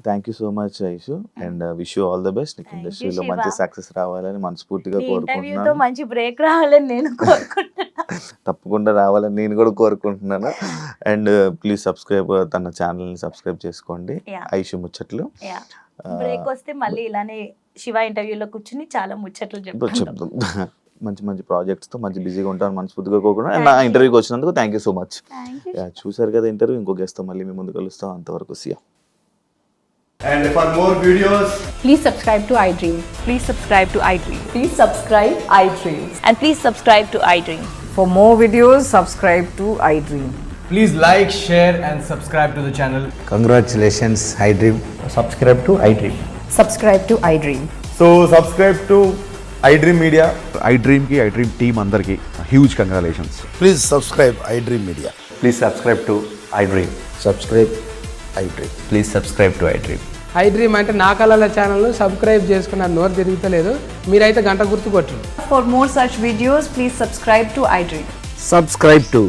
Thank you so much Aishu, and wish you all the best. నీకు ఇండస్ట్రీలో మంచి సక్సెస్ రావాలని మనస్ఫూర్తిగా కోరుకుంటున్నాను.
మంచి బ్రేక్ రావాలని నేను కోరుకుంటున్నాను.
తప్పకుండా రావాలని నేను కూడా కోరుకుంటున్నాను. అండ్ ప్లీజ్ సబ్స్క్రైబ్, తన ఛానల్ని సబ్స్క్రైబ్ చేసుకోండి, ఐషు ముచ్చట్లు.
బ్రేక్ వస్తే మళ్ళీ ఇలానే శివ ఇంటర్వ్యూలో కూర్చుని చాలా ముచ్చట్లు చెప్తాం.
మంచి మంచి ప్రాజెక్ట్స్తో మంచి బిజీగా ఉంటాను మనస్ఫూర్తిగా కోరుకుంటున్నాను. నా ఇంటర్వ్యూకి వచ్చినందుకు థ్యాంక్ యూ సో మచ్. చూసారు కదా ఇంటర్వ్యూ, ఇంకో గెస్ట్తో మళ్ళీ మీ ముందు కలుస్తాం. అంతవరకు సియా.
And for more videos,
please subscribe to iDream.
Please subscribe to iDream.
Please subscribe iDream.
And please subscribe to iDream.
For more videos, subscribe to iDream.
please like, share and subscribe to the channel.
Congratulations, iDream. Subscribe to iDream.
Subscribe to iDream.
So subscribe to iDream Media.
iDream team andarki huge congratulations.
Please subscribe iDream Media.
Please subscribe to iDream.
Subscribe iDream.
Please subscribe to iDream.
I dream అంటే నా కళల ఛానల్ను subscribe చేసుకున్న నోరు తిరుగుతలేదు. మీరైతే గంట గుర్తు కొట్టండి.
For more such videos, please subscribe to iDream.
Subscribe to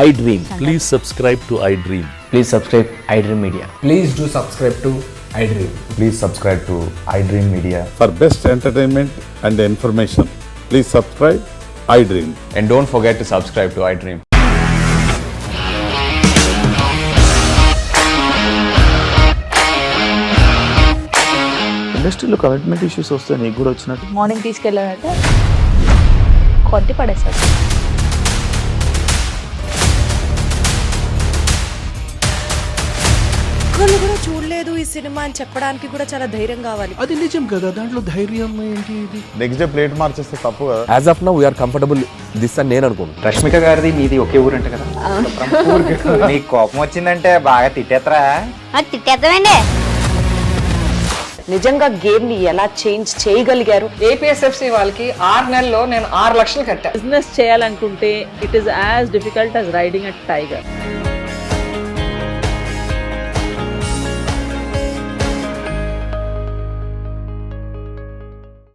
iDream.
Please subscribe to iDream.
Please subscribe iDream Media.
Please do subscribe to I dream.
Please subscribe to iDream Media.
For best entertainment and information, please subscribe iDream.
And don't forget to subscribe to iDream.
ఇండస్ట్రీలో commitment issues వస్తే నీకు కూడా వచ్చినట్టు
morning తీసుకెళ్ళాలంటే కొట్టి పడేస్తాడు.
ఒక్కళ్ళు కూడా చూడలేదు ఈ సినిమా అని చెప్పడానికి కూడా చాలా ధైర్యం కావాలి.
అది నిజం కదా, దాంట్లో ధైర్యం ఏంటి? ఇది
నెక్స్ట్ డే ప్లేట్ మార్చేస్తే తప్పు కదా.
As of now, we are comfortable this అని నేను అనుకుంటున్నాను.
రష్మిక గారిది మీది ఒకే ఊరు అంట కదా. నీకు కోపం వచ్చిందంటే బాగా తిట్టేత్తరా?
తిట్టేద్దామండి.
నిజంగా గేమ్ ని ఎలా చేంజ్ చేయగలిగారు?
APSFC వాళ్ళకి 6 నెలల్లో నేను 6 లక్షలు కట్టా.
బిజినెస్ చేయాలనుకుంటే it is as difficult as riding a tiger.